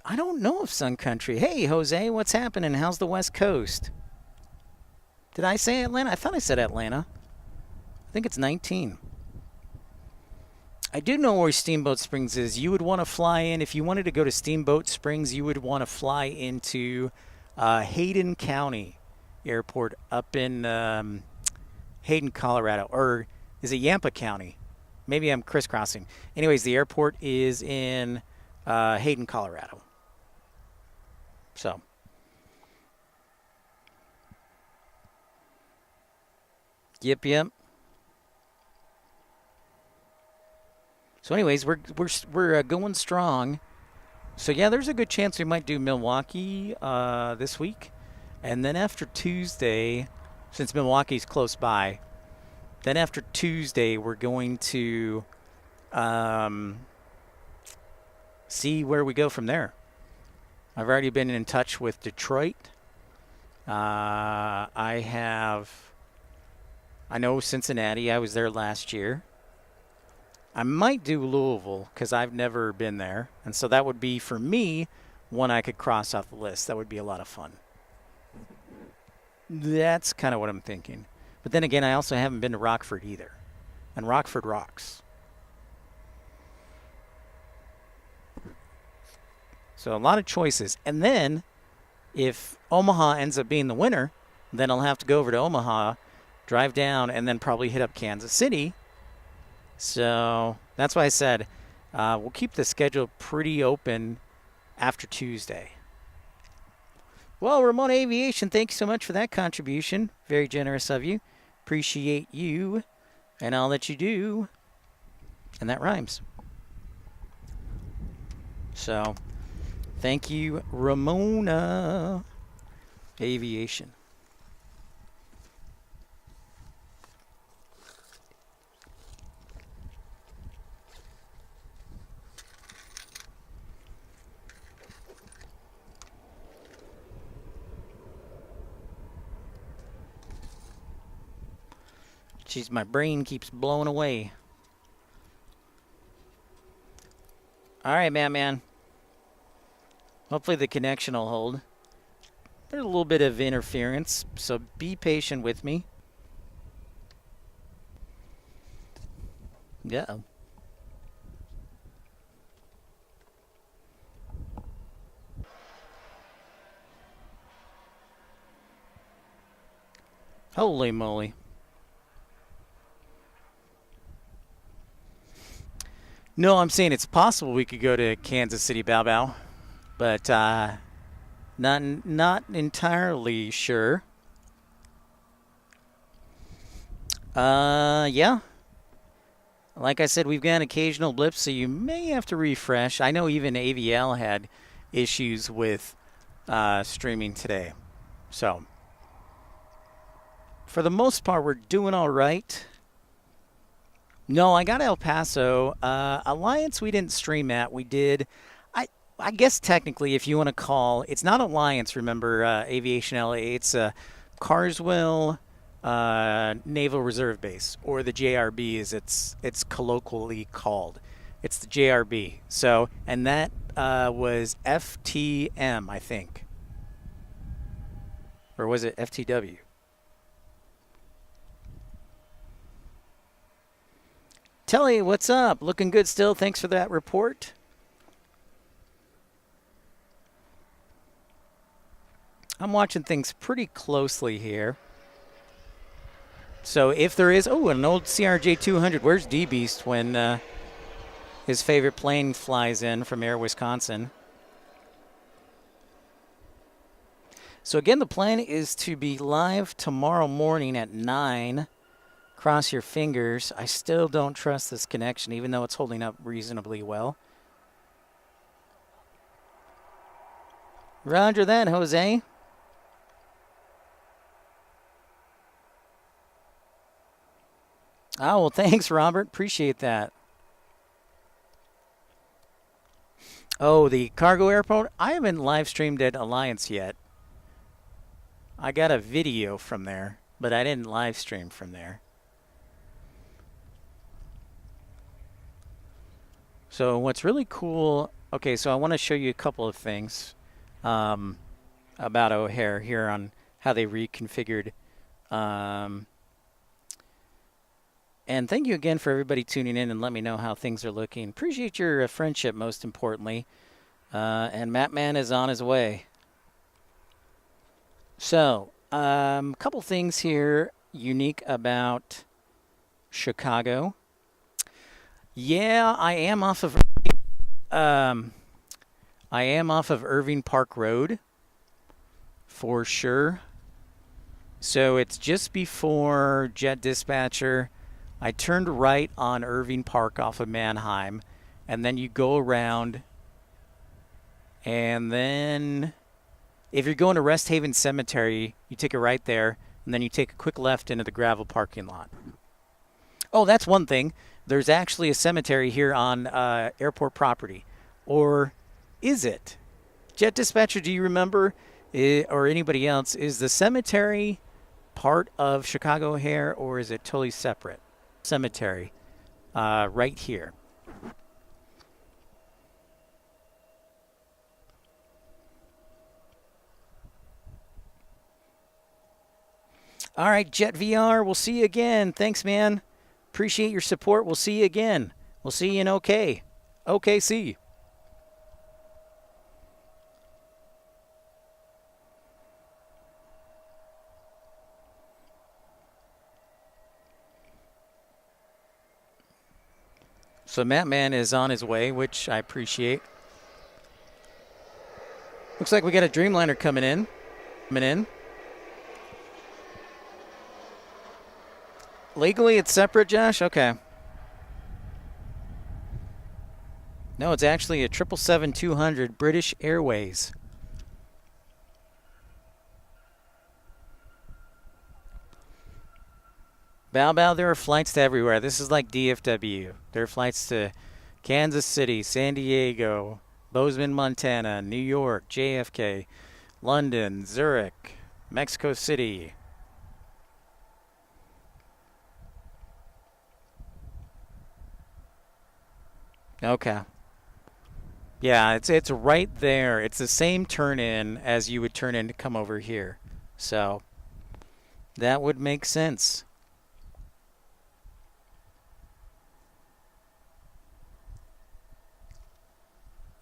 I don't know if Sun Country. Hey, Jose, what's happening? How's the West Coast? Did I say Atlanta? I thought I said Atlanta. I think it's 19. I do know where Steamboat Springs is. You would want to fly in. If you wanted to go to Steamboat Springs, you would want to fly into Hayden County Airport up in Hayden, Colorado. Or is it Yampa County? Maybe I'm crisscrossing. Anyways, the airport is in Hayden, Colorado. So. Yep. So anyways, we're going strong. So yeah, there's a good chance we might do Milwaukee this week. And then after Tuesday, since Milwaukee's close by, then after Tuesday we're going to see where we go from there. I've already been in touch with Detroit. I know Cincinnati. I was there last year. I might do Louisville because I've never been there. And so that would be, for me, one I could cross off the list. That would be a lot of fun. That's kind of what I'm thinking. But then again, I also haven't been to Rockford either. And Rockford rocks. So a lot of choices. And then, if Omaha ends up being the winner, then I'll have to go over to Omaha, drive down, and then probably hit up Kansas City. So that's why I said we'll keep the schedule pretty open after Tuesday. Well, Ramona Aviation, thank you so much for that contribution. Very generous of you. Appreciate you and all that you do. And that rhymes. So, thank you, Ramona Aviation. Jeez, my brain keeps blowing away. All right, man. Hopefully the connection will hold. There's a little bit of interference, so be patient with me. Yeah. Holy moly. No, I'm saying it's possible we could go to Kansas City Bow Bow, but not entirely sure. Yeah. Like I said, we've got occasional blips, so you may have to refresh. I know even AVL had issues with streaming today. So, for the most part, we're doing all right. No, I got El Paso. Alliance we didn't stream at. We did. I guess technically, if you want to call, it's not Alliance, remember, Aviation LA. It's Carswell Naval Reserve Base, or the JRB as it's colloquially called. It's the JRB. So, and that was FTM, I think. Or was it FTW? Telly, what's up? Looking good still. Thanks for that report. I'm watching things pretty closely here. So if there is, oh, an old CRJ 200. Where's D-Beast when his favorite plane flies in from Air Wisconsin? So again, the plan is to be live tomorrow morning at 9. Cross your fingers. I still don't trust this connection, even though it's holding up reasonably well. Roger that, Jose. Oh, well, thanks, Robert. Appreciate that. Oh, the cargo airport? I haven't live streamed at Alliance yet. I got a video from there, but I didn't live stream from there. So what's really cool, okay, so I want to show you a couple of things about O'Hare here on how they reconfigured. And thank you again for everybody tuning in and let me know how things are looking. Appreciate your friendship, most importantly. And Mattman is on his way. So, a couple things here unique about Chicago. Yeah, I am off of Irving Park Road for sure. So it's just before Jet Dispatcher. I turned right on Irving Park off of Mannheim, and then you go around, and then if you're going to Rest Haven Cemetery, you take a right there, and then you take a quick left into the gravel parking lot. Oh, that's one thing. There's actually a cemetery here on airport property. Or is it? Jet Dispatcher, do you remember, or anybody else, is the cemetery part of Chicago O'Hare, or is it totally separate? Cemetery right here. All right, Jet VR, we'll see you again. Thanks, man. Appreciate your support. We'll see you again. We'll see you in OKC. So Mattman is on his way, which I appreciate. Looks like we got a Dreamliner coming in. Legally, it's separate, Josh? Okay. No, it's actually a 777-200 British Airways. Bow, there are flights to everywhere. This is like DFW. There are flights to Kansas City, San Diego, Bozeman, Montana, New York, JFK, London, Zurich, Mexico City. Okay. Yeah, it's right there. It's the same turn in as you would turn in to come over here. So that would make sense.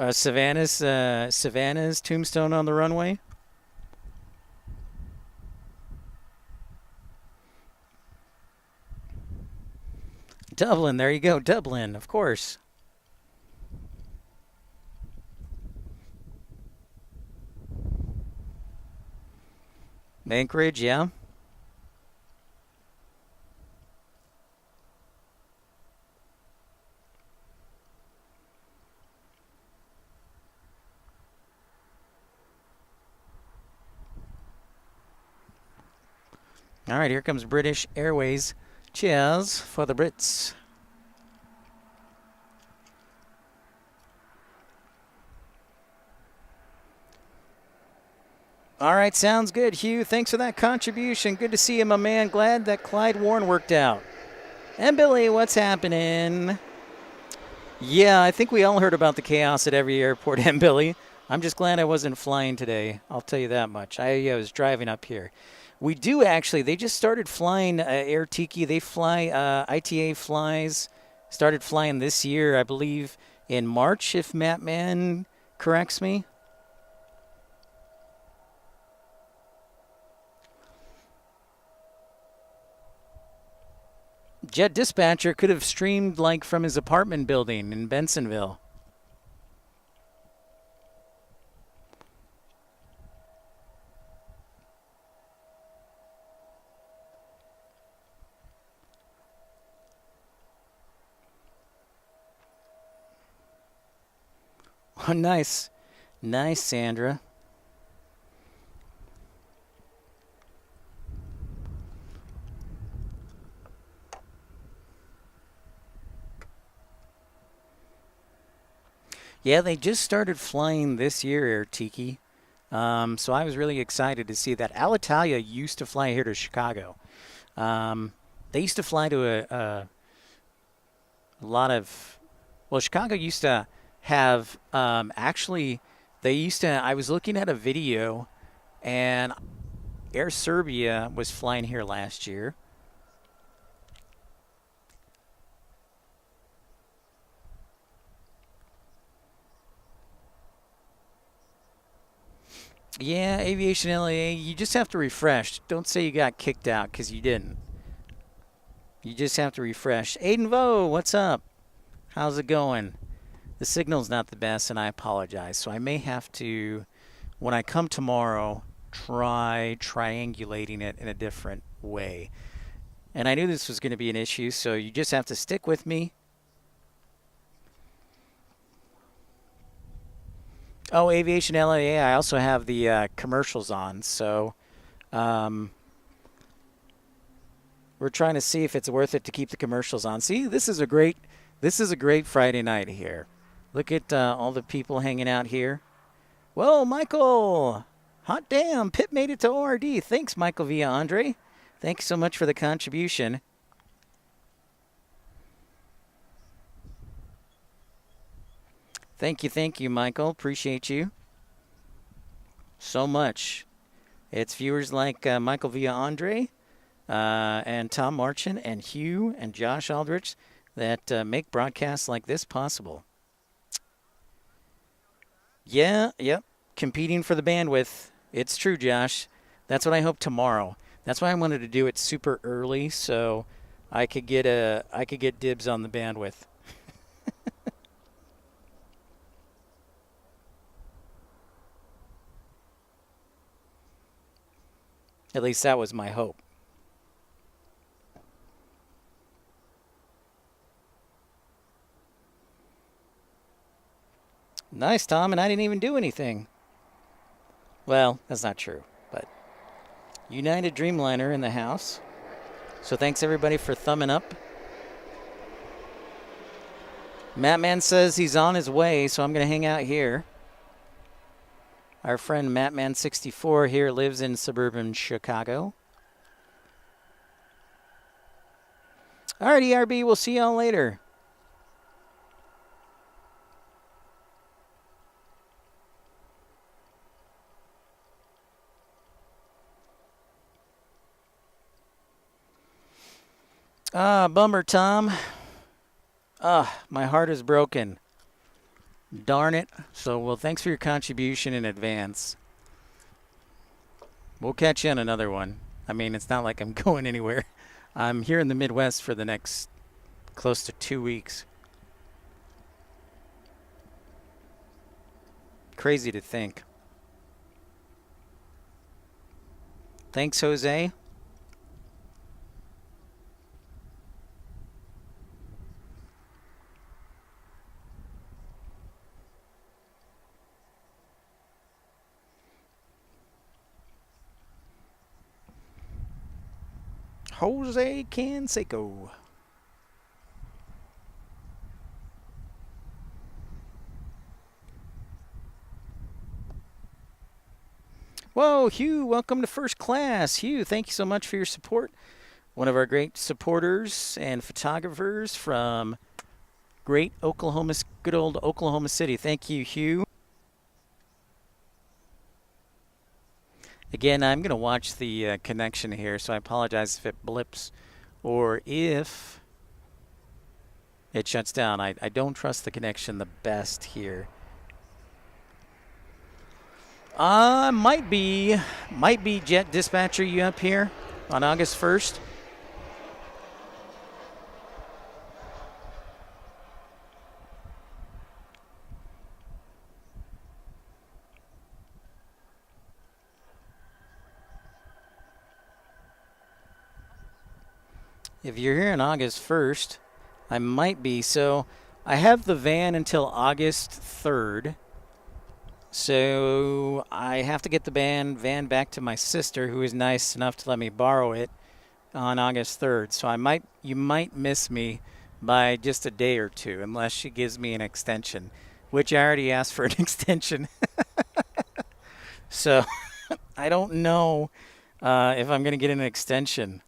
Savannah's tombstone on the runway. Dublin, there you go. Dublin, of course. Anchorage, yeah. All right, here comes British Airways. Cheers for the Brits. All right, sounds good, Hugh. Thanks for that contribution. Good to see you, my man. Glad that Clyde Warren worked out. And Billy, what's happening? Yeah, I think we all heard about the chaos at every airport, and Billy. I'm just glad I wasn't flying today. I'll tell you that much. I was driving up here. We do actually. They just started flying Air Tiki. They fly, ITA flies Started flying this year, I believe, in March, if Mattman corrects me. Jet Dispatcher could have streamed like from his apartment building in Bensonville. Oh, nice. Nice, Sandra. Yeah, they just started flying this year, Air Tiki. So I was really excited to see that. Alitalia used to fly here to Chicago. They used to fly to a lot of. Well, Chicago used to have actually. They used to. I was looking at a video, and Air Serbia was flying here last year. Yeah, Aviation LAA, you just have to refresh. Don't say you got kicked out, because you didn't. You just have to refresh. Aiden Vo, what's up? How's it going? The signal's not the best, and I apologize. So I may have to, when I come tomorrow, try triangulating it in a different way. And I knew this was going to be an issue, so you just have to stick with me. Oh, Aviation LAA, I also have the commercials on, so we're trying to see if it's worth it to keep the commercials on. See, this is a great Friday night here. Look at all the people hanging out here. Whoa, Michael! Hot damn, Pip made it to ORD. Thanks, Michael Via Andre. Thanks so much for the contribution. Thank you, Michael. Appreciate you so much. It's viewers like Michael Via Andre and Tom Marchand and Hugh and Josh Aldrich that make broadcasts like this possible. Yeah, yep. Competing for the bandwidth. It's true, Josh. That's what I hope tomorrow. That's why I wanted to do it super early so I could get dibs on the bandwidth. At least that was my hope. Nice, Tom, and I didn't even do anything. Well, that's not true, but United Dreamliner in the house. So thanks everybody for thumbing up. Mattman says he's on his way, so I'm going to hang out here. Our friend Mattman64 here lives in suburban Chicago. All right, ERB, we'll see y'all later. Bummer, Tom. My heart is broken. Darn it. So, well, thanks for your contribution in advance. We'll catch you on another one. I mean, it's not like I'm going anywhere. I'm here in the Midwest for the next close to 2 weeks. Crazy to think. Thanks, Jose. Jose Canseco. Whoa, Hugh, welcome to First Class. Hugh, thank you so much for your support. One of our great supporters and photographers from great Oklahoma, good old Oklahoma City. Thank you, Hugh. Again, I'm going to watch the connection here, so I apologize if it blips or if it shuts down. I don't trust the connection the best here. Might be Jet Dispatcher you up here on August 1st. If you're here on August 1st, I might be. So I have the van until August 3rd. So I have to get the van back to my sister, who is nice enough to let me borrow it on August 3rd. So you might miss me by just a day or two, unless she gives me an extension, which I already asked for an extension. So I don't know if I'm going to get an extension.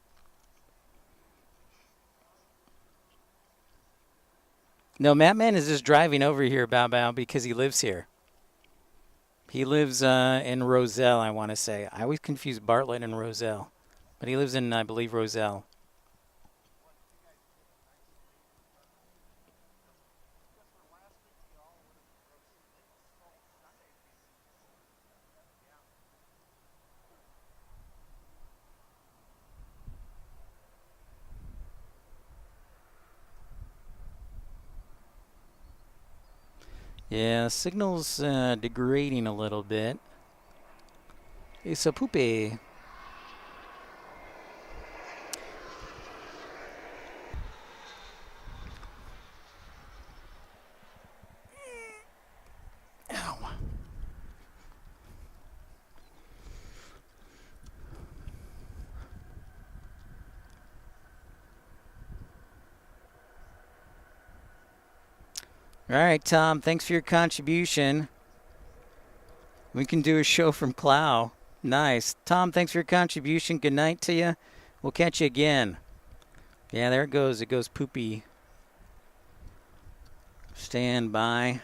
No, Mattman is just driving over here, Bow Bow, because he lives here. He lives in Roselle, I want to say. I always confuse Bartlett and Roselle. But he lives in, I believe, Roselle. Yeah, signal's degrading a little bit. It's a poopy. Ow. All right, Tom, thanks for your contribution. We can do a show from Clow. Nice. Tom, thanks for your contribution. Good night to you. We'll catch you again. Yeah, there it goes. It goes poopy. Stand by.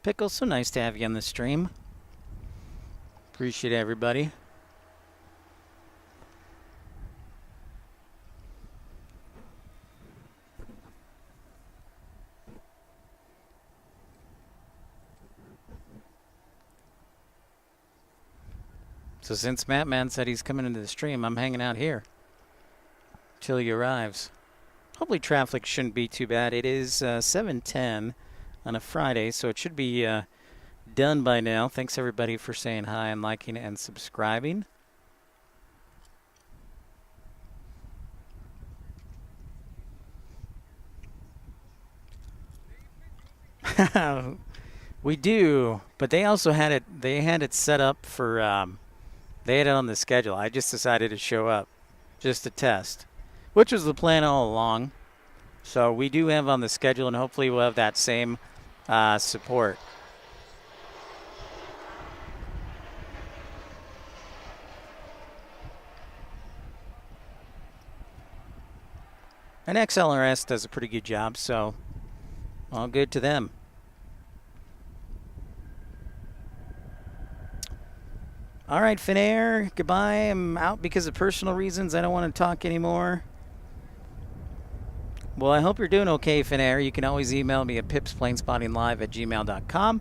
Pickle, so nice to have you on the stream. Appreciate everybody. So since Mattman said he's coming into the stream, I'm hanging out here till he arrives. Hopefully traffic shouldn't be too bad. It is 7:10 on a Friday, so it should be done by now. Thanks everybody for saying hi and liking and subscribing. We do, but they also had it. They had it set up for. They had it on the schedule. I just decided to show up, just to test, which was the plan all along. So we do have on the schedule, and hopefully we'll have that same support. And XLRS does a pretty good job, so all good to them. All right, Finnair, goodbye. I'm out because of personal reasons. I don't want to talk anymore. Well, I hope you're doing okay, Finnair. You can always email me at pipsplanespottinglive@gmail.com.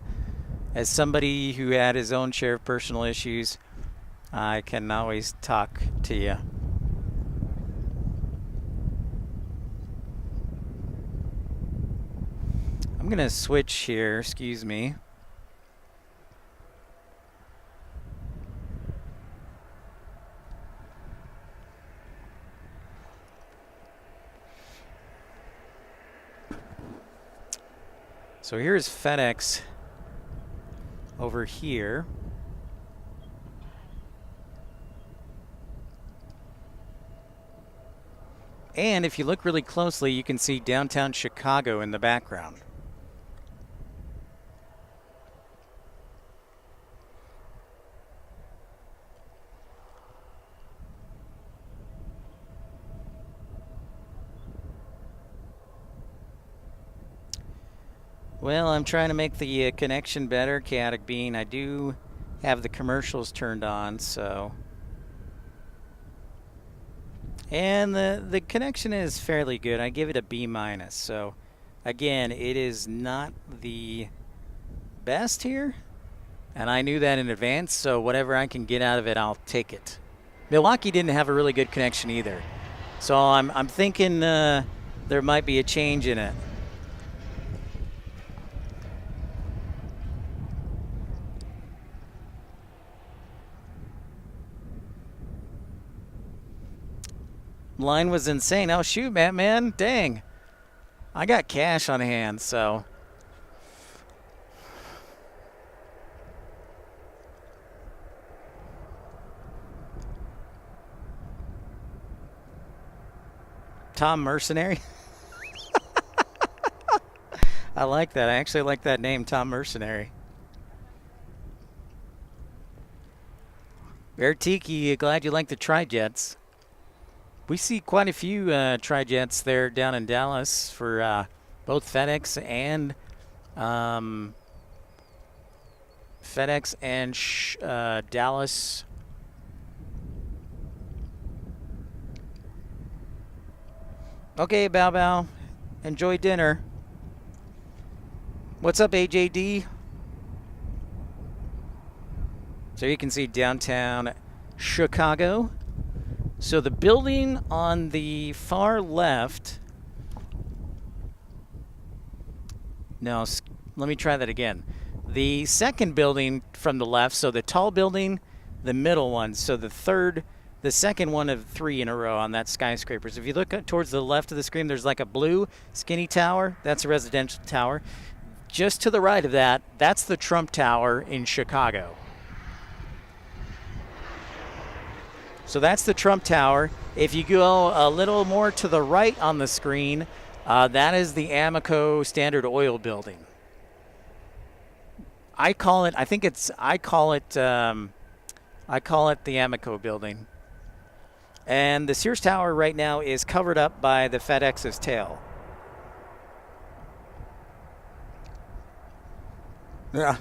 As somebody who had his own share of personal issues, I can always talk to you. I'm going to switch here, excuse me. So here's FedEx over here. And if you look really closely, you can see downtown Chicago in the background. Well, I'm trying to make the connection better, Chaotic Bean. I do have the commercials turned on, so... And the connection is fairly good. I give it a B-. So, again, it is not the best here. And I knew that in advance, so whatever I can get out of it, I'll take it. Milwaukee didn't have a really good connection either. So I'm thinking there might be a change in it. Line was insane. Oh, shoot, Batman. Dang. I got cash on hand, so... Tom Mercenary? I like that. I actually like that name, Tom Mercenary. Bear Tiki, glad you like the Tri-Jets. We see quite a few Tri-Jets there down in Dallas for both FedEx and Dallas. Okay, Bow Bow. Enjoy dinner. What's up, AJD? So you can see downtown Chicago. So the building on the far left... No, let me try that again. The second building from the left, so the tall building, the middle one, so the second one of 3 in a row on that skyscraper. So if you look towards the left of the screen, there's like a blue skinny tower. That's a residential tower. Just to the right of that, that's the Trump Tower in Chicago. So that's the Trump Tower. If you go a little more to the right on the screen, that is the Amoco Standard Oil building. I call it the Amoco building. And the Sears Tower right now is covered up by the FedEx's tail. Yeah.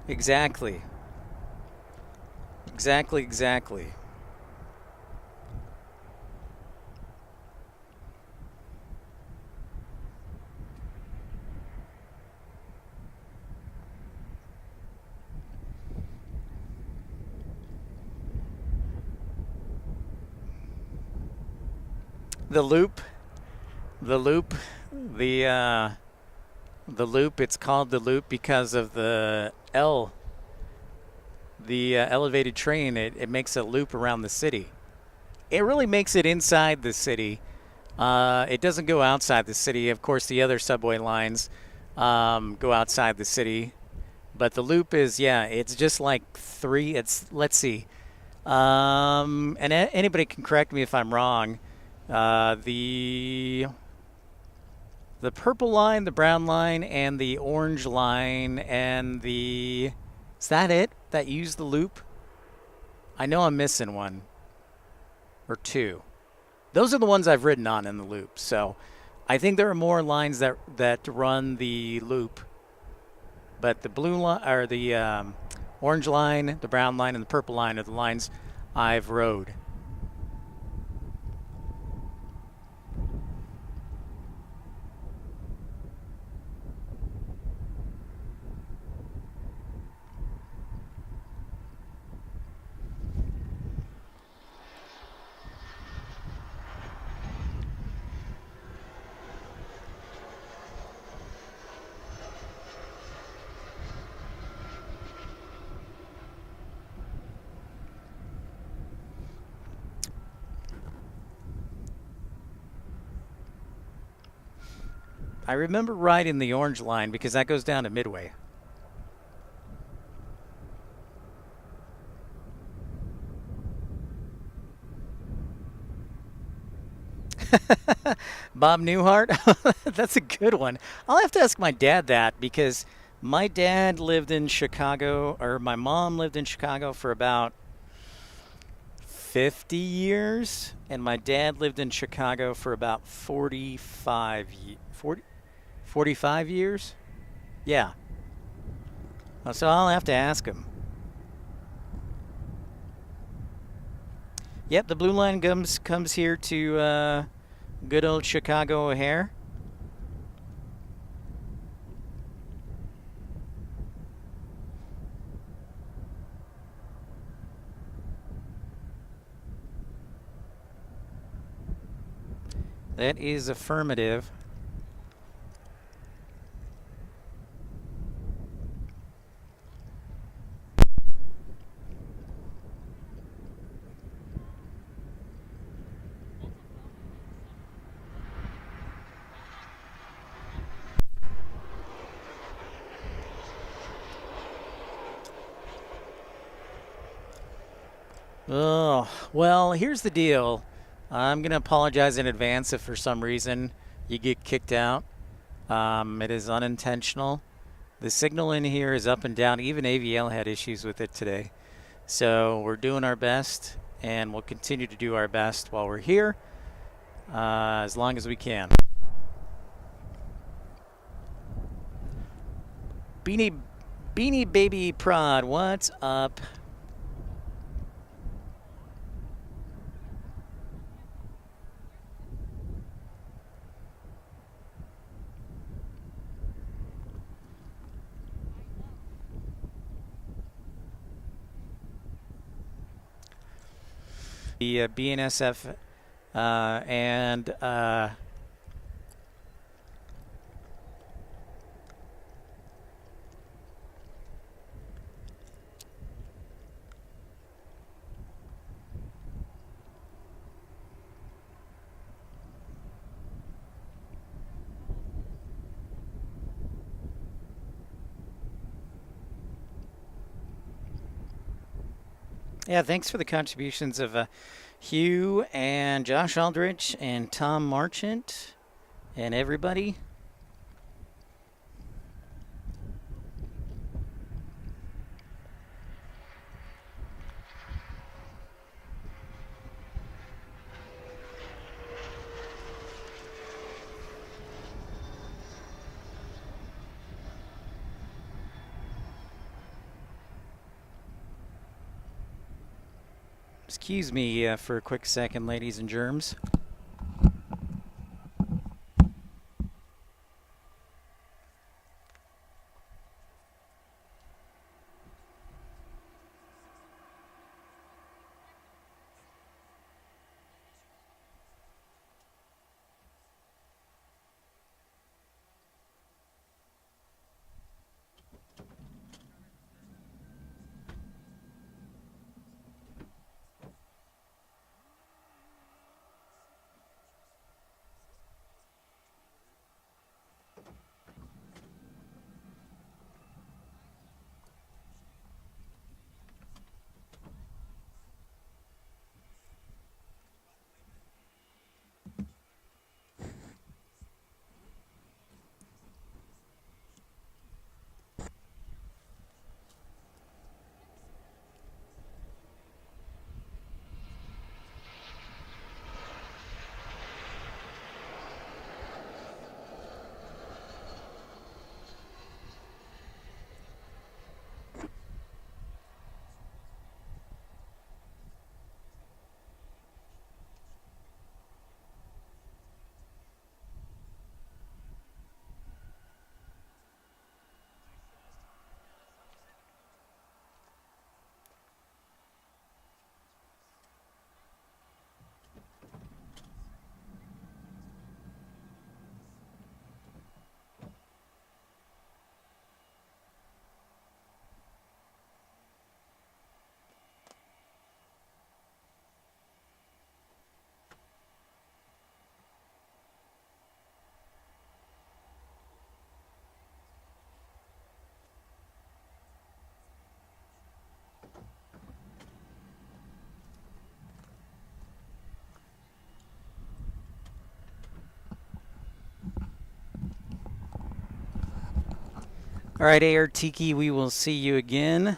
Exactly. Exactly. The loop, it's called the loop because of the elevated train. It makes a loop around the city. It really makes it inside the city. It doesn't go outside the city. Of course, the other subway lines go outside the city. But the loop is, it's just like 3. Let's see. And anybody can correct me if I'm wrong. The purple line, the brown line, and the orange line, and is that it? That use the loop? I know I'm missing one. Or 2. Those are the ones I've ridden on in the loop. So I think there are more lines that run the loop. But the blue line, or the orange line, the brown line, and the purple line are the lines I've rode. I remember riding the orange line because that goes down to Midway. Bob Newhart? That's a good one. I'll have to ask my dad that because my dad lived in Chicago, or my mom lived in Chicago for about 50 years, and my dad lived in Chicago for about 45 years? Yeah. So I'll have to ask him. Yep, the Blue Line comes here to good old Chicago O'Hare. That is affirmative. Oh, well, here's the deal. I'm going to apologize in advance if for some reason you get kicked out. It is unintentional. The signal in here is up and down. Even AVL had issues with it today. So we're doing our best, and we'll continue to do our best while we're here as long as we can. Beanie Baby Prod, what's up? The BNSF and yeah, thanks for the contributions of Hugh and Josh Aldrich and Tom Marchant and everybody. Excuse me for a quick second, ladies and germs. All right, AR Tiki, we will see you again.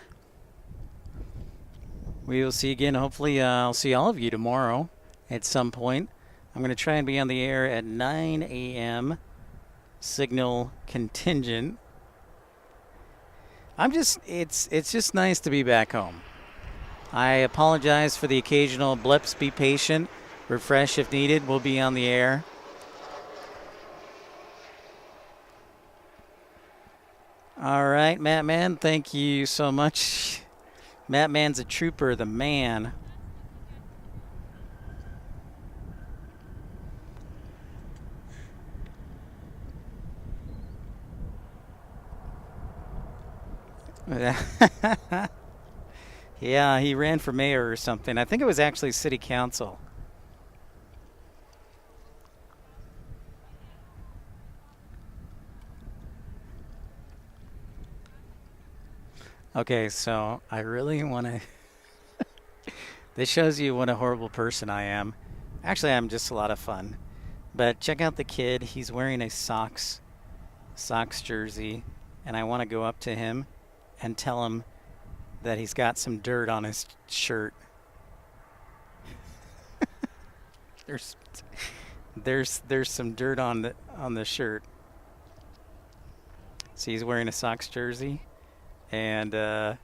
We will see you again. Hopefully, I'll see all of you tomorrow at some point. I'm going to try and be on the air at 9 a.m. Signal contingent. It's just nice to be back home. I apologize for the occasional blips. Be patient. Refresh if needed. We'll be on the air. All right, Matt Man, thank you so much. Matt Man's a trooper, the man. Yeah, he ran for mayor or something. I think it was actually city council. Okay, so I really want to... This shows you what a horrible person I am. Actually, I'm just a lot of fun. But check out the kid. He's wearing a Sox jersey. And I want to go up to him and tell him that he's got some dirt on his shirt. There's some dirt on the shirt. So he's wearing a Sox jersey, and I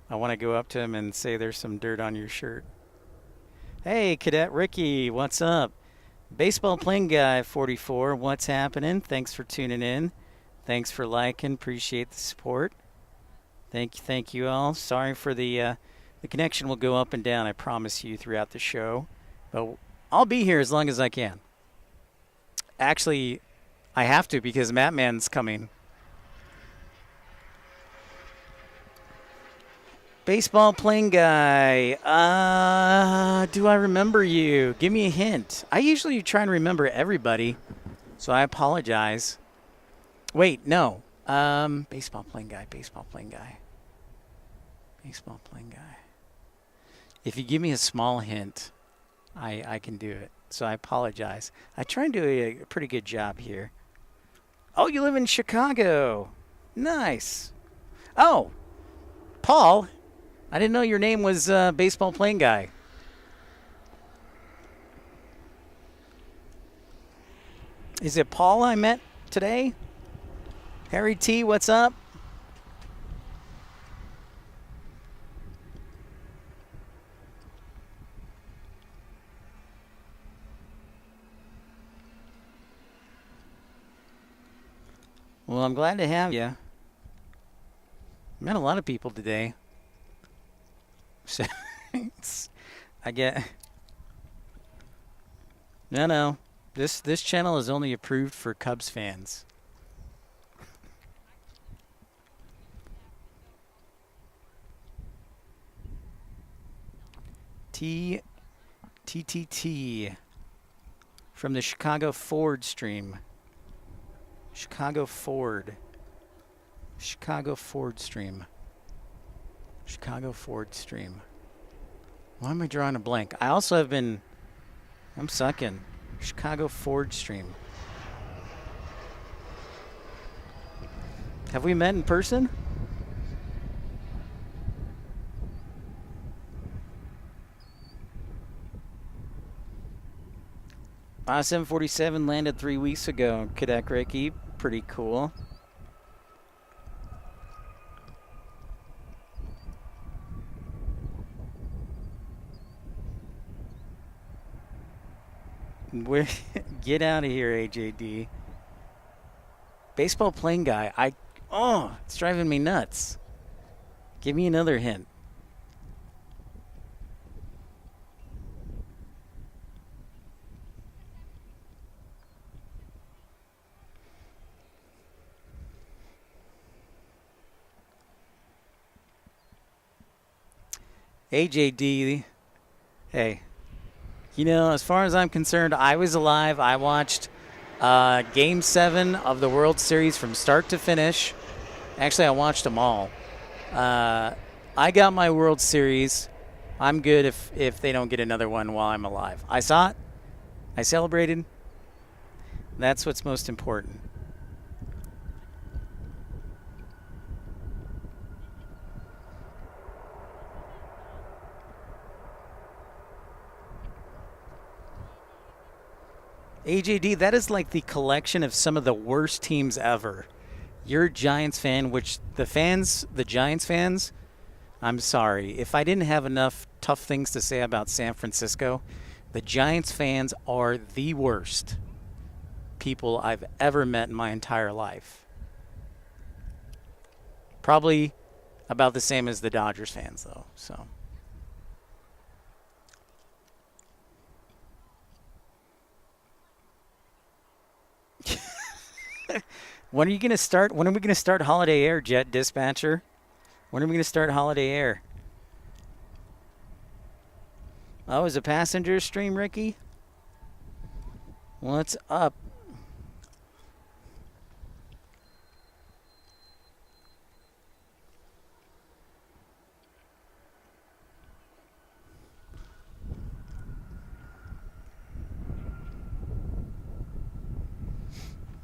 want to go up to him and say there's some dirt on your shirt. Hey, Cadet Ricky, what's up? Baseball Playing Guy 44, what's happening? Thanks for tuning in. Thanks for liking. Appreciate the support. Thank you all. Sorry for the connection will go up and down, I promise you, throughout the show. But I'll be here as long as I can. Actually, I have to because Matt Man's coming. Baseball Playing Guy. Do I remember you? Give me a hint. I usually try and remember everybody, so I apologize. Wait, no. Baseball Playing Guy. If you give me a small hint, I can do it. So I apologize. I try and do a pretty good job here. Oh, you live in Chicago. Nice. Oh, Paul. I didn't know your name was Baseball Playing Guy. Is it Paul I met today? Harry T, what's up? Well, I'm glad to have you. Met a lot of people today. So I get... No. This channel is only approved for Cubs fans. TTT from the Chicago Ford stream. Chicago Ford stream. Why am I drawing a blank? I also have been... I'm sucking. Chicago Ford stream. Have we met in person? Ah, 747 landed 3 weeks ago. Cadet Ricky, pretty cool. Get out of here, AJD. Baseball Playing Guy. It's driving me nuts. Give me another hint. AJD, hey, you know, as far as I'm concerned, I was alive. I watched Game 7 of the World Series from start to finish. Actually, I watched them all. I got my World Series. I'm good if they don't get another one while I'm alive. I saw it. I celebrated. That's what's most important. AJD, that is like the collection of some of the worst teams ever. You're a Giants fan, which the Giants fans, I'm sorry. If I didn't have enough tough things to say about San Francisco, the Giants fans are the worst people I've ever met in my entire life. Probably about the same as the Dodgers fans, though. So. When are you gonna start? When are we gonna start Holiday Air, Jet Dispatcher? When are we gonna start Holiday Air? Oh, is a passenger stream, Ricky? What's up?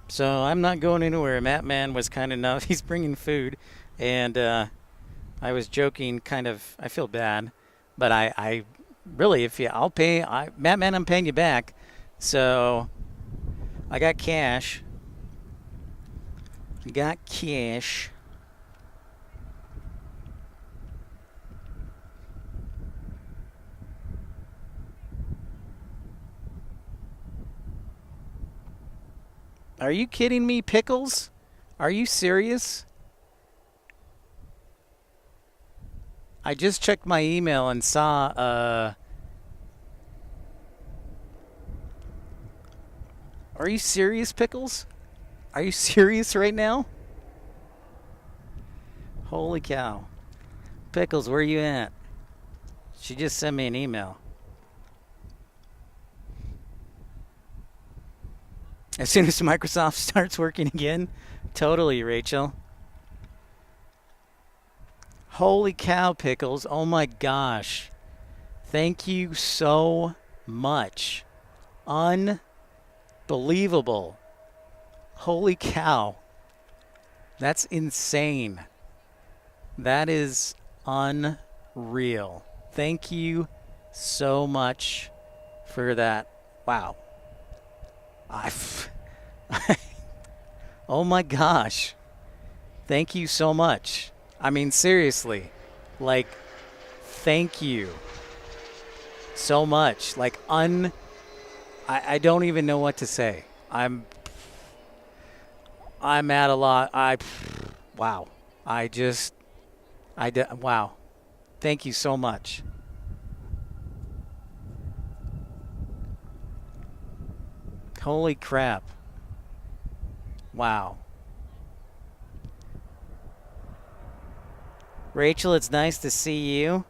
So I'm not going anywhere. Matt Man was kind enough. He's bringing food, and I was joking. Kind of. I feel bad, but I really, I'll pay. Matt Man, I'm paying you back. So I got cash. Got cash. Are you kidding me, Pickles? Are you serious? I just checked my email and saw, are you serious, Pickles? Are you serious right now? Holy cow. Pickles, where are you at? She just sent me an email. As soon as Microsoft starts working again? Totally, Rachel. Holy cow, Pickles. Oh my gosh. Thank you so much. Unbelievable. Holy cow. That's insane. That is unreal. Thank you so much for that. Wow. Oh my gosh. Thank you so much. I mean, seriously. Like, thank you so much. Like, I don't even know what to say. I'm at a lot. Wow. Wow. Thank you so much. Holy crap. Wow. Rachel, it's nice to see you.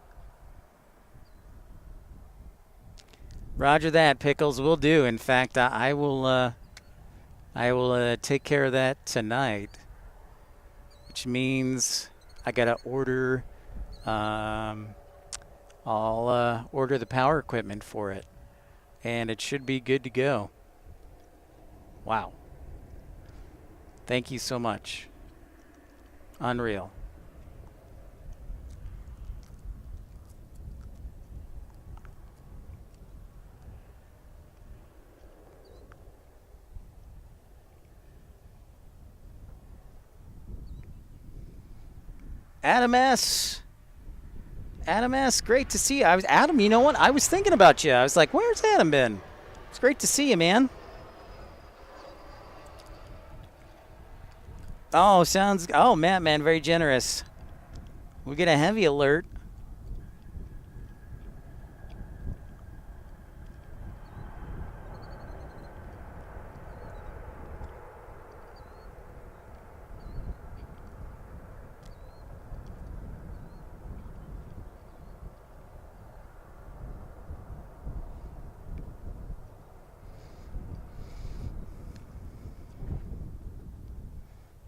Roger that, Pickles. Will do. In fact, I will take care of that tonight, which means I gotta order. I'll order the power equipment for it, and it should be good to go. Wow. Thank you so much. Unreal. Adam S. Adam S. Great to see you. Adam, you know what? I was thinking about you. I was like, where's Adam been? It's great to see you, man. Oh, Matt, man, very generous. We get a heavy alert.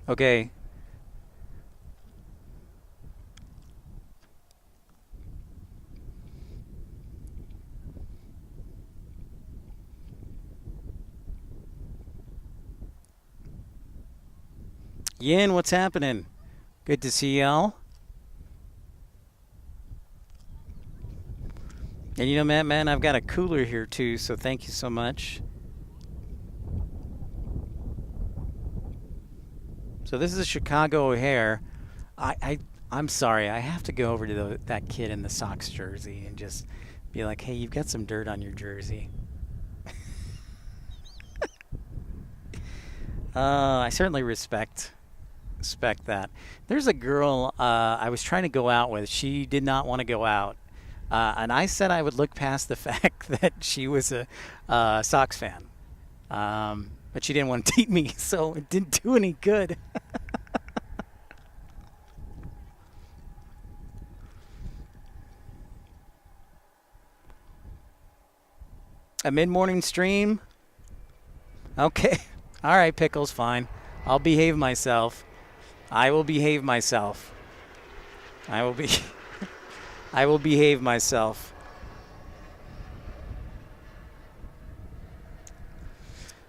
Okay. Yin, what's happening? Good to see y'all. And you know, Matt, man, I've got a cooler here too, so thank you so much. So this is a Chicago O'Hare. I'm sorry. I have to go over to that kid in the Sox jersey and just be like, hey, you've got some dirt on your jersey. I certainly respect that. There's a girl I was trying to go out with. She did not want to go out. And I said I would look past the fact that she was a Sox fan. But she didn't want to date me, so it didn't do any good. A mid-morning stream? Okay. All right, Pickles, fine. I'll behave myself. I will behave myself. I will behave myself.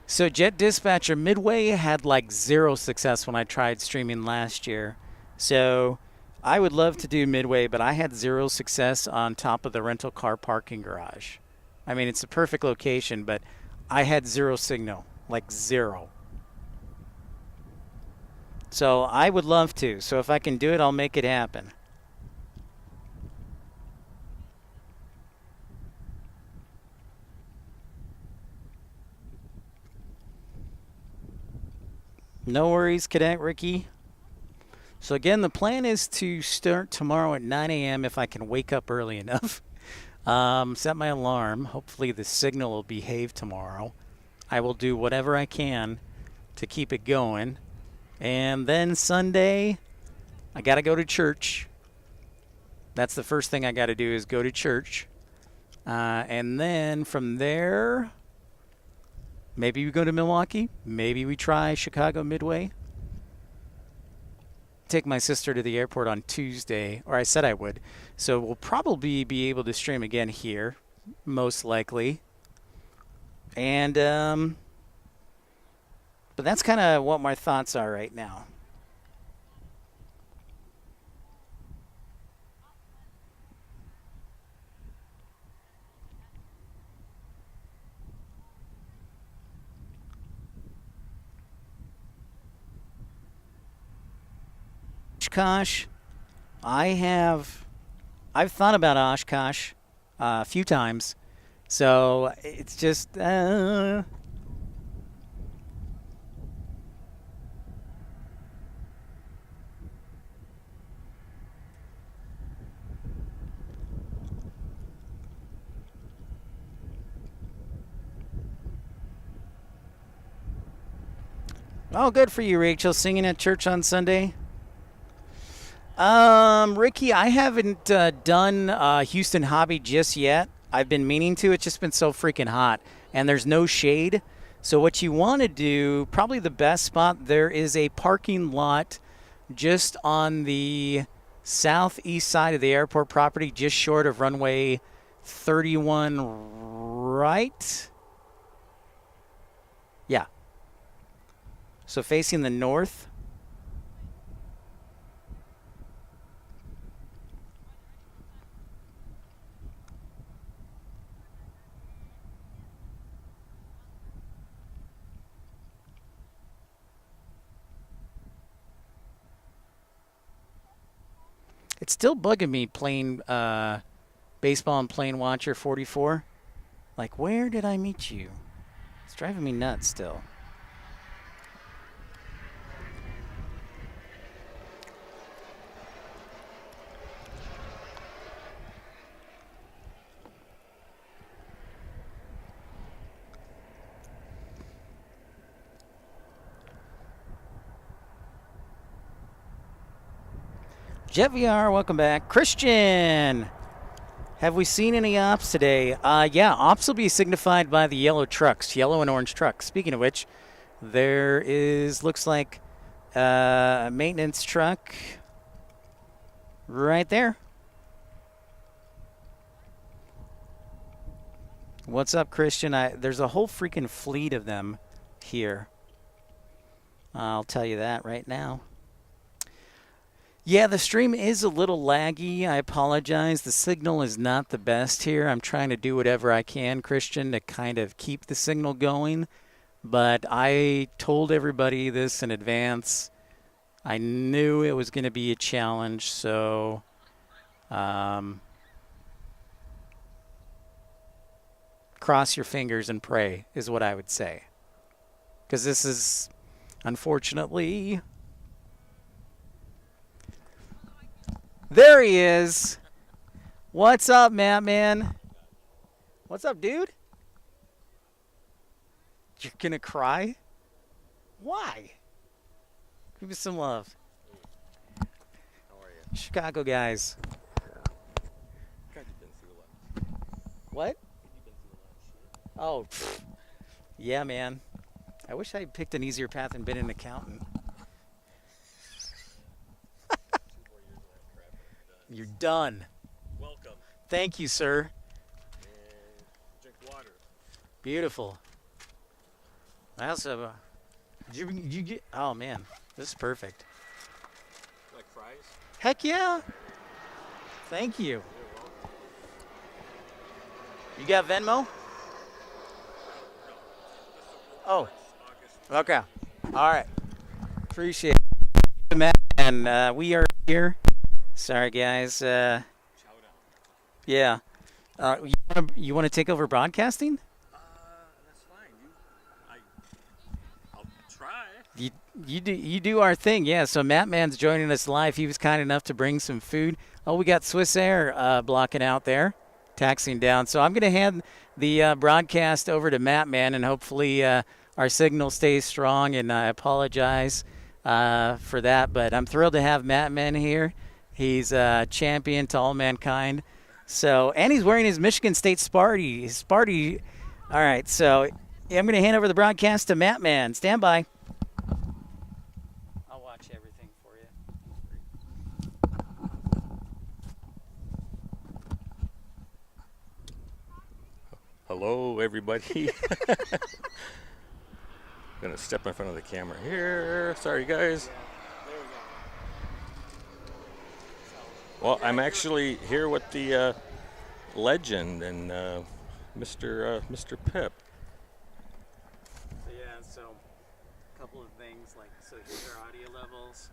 So Jet Dispatcher, Midway had like 0 success when I tried streaming last year. So I would love to do Midway, but I had 0 success on top of the rental car parking garage. I mean, it's a perfect location, but I had 0 signal, like 0. So I would love to. So if I can do it, I'll make it happen. No worries, Cadet Ricky. So again, the plan is to start tomorrow at 9 a.m. if I can wake up early enough. Set my alarm. Hopefully the signal will behave tomorrow. I will do whatever I can to keep it going. And then Sunday, I got to go to church. That's the first thing I got to do is go to church. And then from there, maybe we go to Milwaukee. Maybe we try Chicago Midway. Take my sister to the airport on Tuesday, or I said I would. So we'll probably be able to stream again here, most likely. And, but that's kind of what my thoughts are right now. Oshkosh, I've thought about Oshkosh a few times, so it's just oh, good for you, Rachel, singing at church on Sunday. Ricky, I haven't done Houston Hobby just yet. I've been meaning to. It's just been so freaking hot, and there's no shade. So what you want to do, probably the best spot, there is a parking lot just on the southeast side of the airport property, just short of runway 31 right. Yeah. So facing the north. It's still bugging me playing baseball and playing Watcher 44. Like, where did I meet you? It's driving me nuts still. Jet VR, welcome back. Christian, have we seen any ops today? Yeah, ops will be signified by the yellow trucks, yellow and orange trucks. Speaking of which, there is, looks like a maintenance truck right there. What's up, Christian? There's a whole freaking fleet of them here. I'll tell you that right now. Yeah, the stream is a little laggy. I apologize. The signal is not the best here. I'm trying to do whatever I can, Christian, to kind of keep the signal going. But I told everybody this in advance. I knew it was going to be a challenge, so cross your fingers and pray is what I would say. Because this is, unfortunately... There he is. What's up, Matt, man? What's up, dude? You're going to cry? Why? Give me some love. How are you? Chicago guys. God, you've been through a lot. What? You've been through a lot of shit. Oh, yeah, man. I wish I had picked an easier path and been an accountant. 2 more years of that crap and You're done. done. Welcome. Thank you, sir. And drink water. Beautiful. I also, did you get? Oh man, this is perfect. Like fries? Heck yeah. Thank you. You're welcome. You got Venmo? Oh, August. okay. All right. Appreciate it, Matt. And we are here. Sorry, guys. Chow down. Yeah. You want to take over broadcasting? That's fine. I'll try. You do our thing, yeah. So Matt Man's joining us live. He was kind enough to bring some food. Oh, we got Swiss Air blocking out there, taxiing down. So I'm going to hand the broadcast over to Matt Man, and hopefully our signal stays strong. And I apologize for that, but I'm thrilled to have Matt Man here. He's a champion to all mankind. So, and he's wearing his Michigan State Sparty. Sparty. All right, so I'm going to hand over the broadcast to Matt Man. Stand by. I'll watch everything for you. Hello, everybody. Gonna step in front of the camera here. Sorry, guys. Well, I'm actually here with the legend and Mr. Pip. So yeah, so a couple of things so here's our audio levels,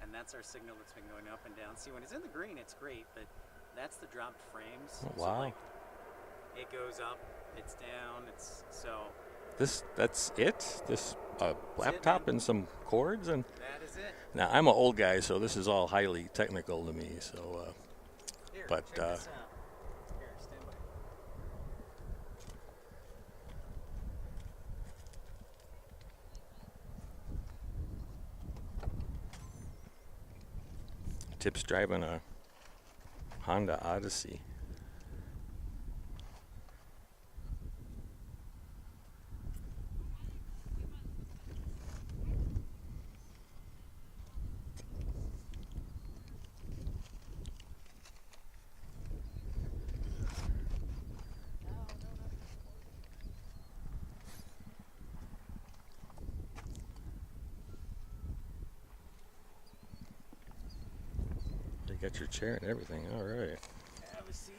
and that's our signal that's been going up and down. See, when it's in the green, it's great, but that's the dropped frames. Oh, So, wow. it goes up, it's down, That's it? This laptop man. and some cords and. That is it. Now I'm an old guy, so this is all highly technical to me. So, Here, but check this out. Here, stand by. Tip's driving a Honda Odyssey. You got your chair and everything. All right. Have a seat.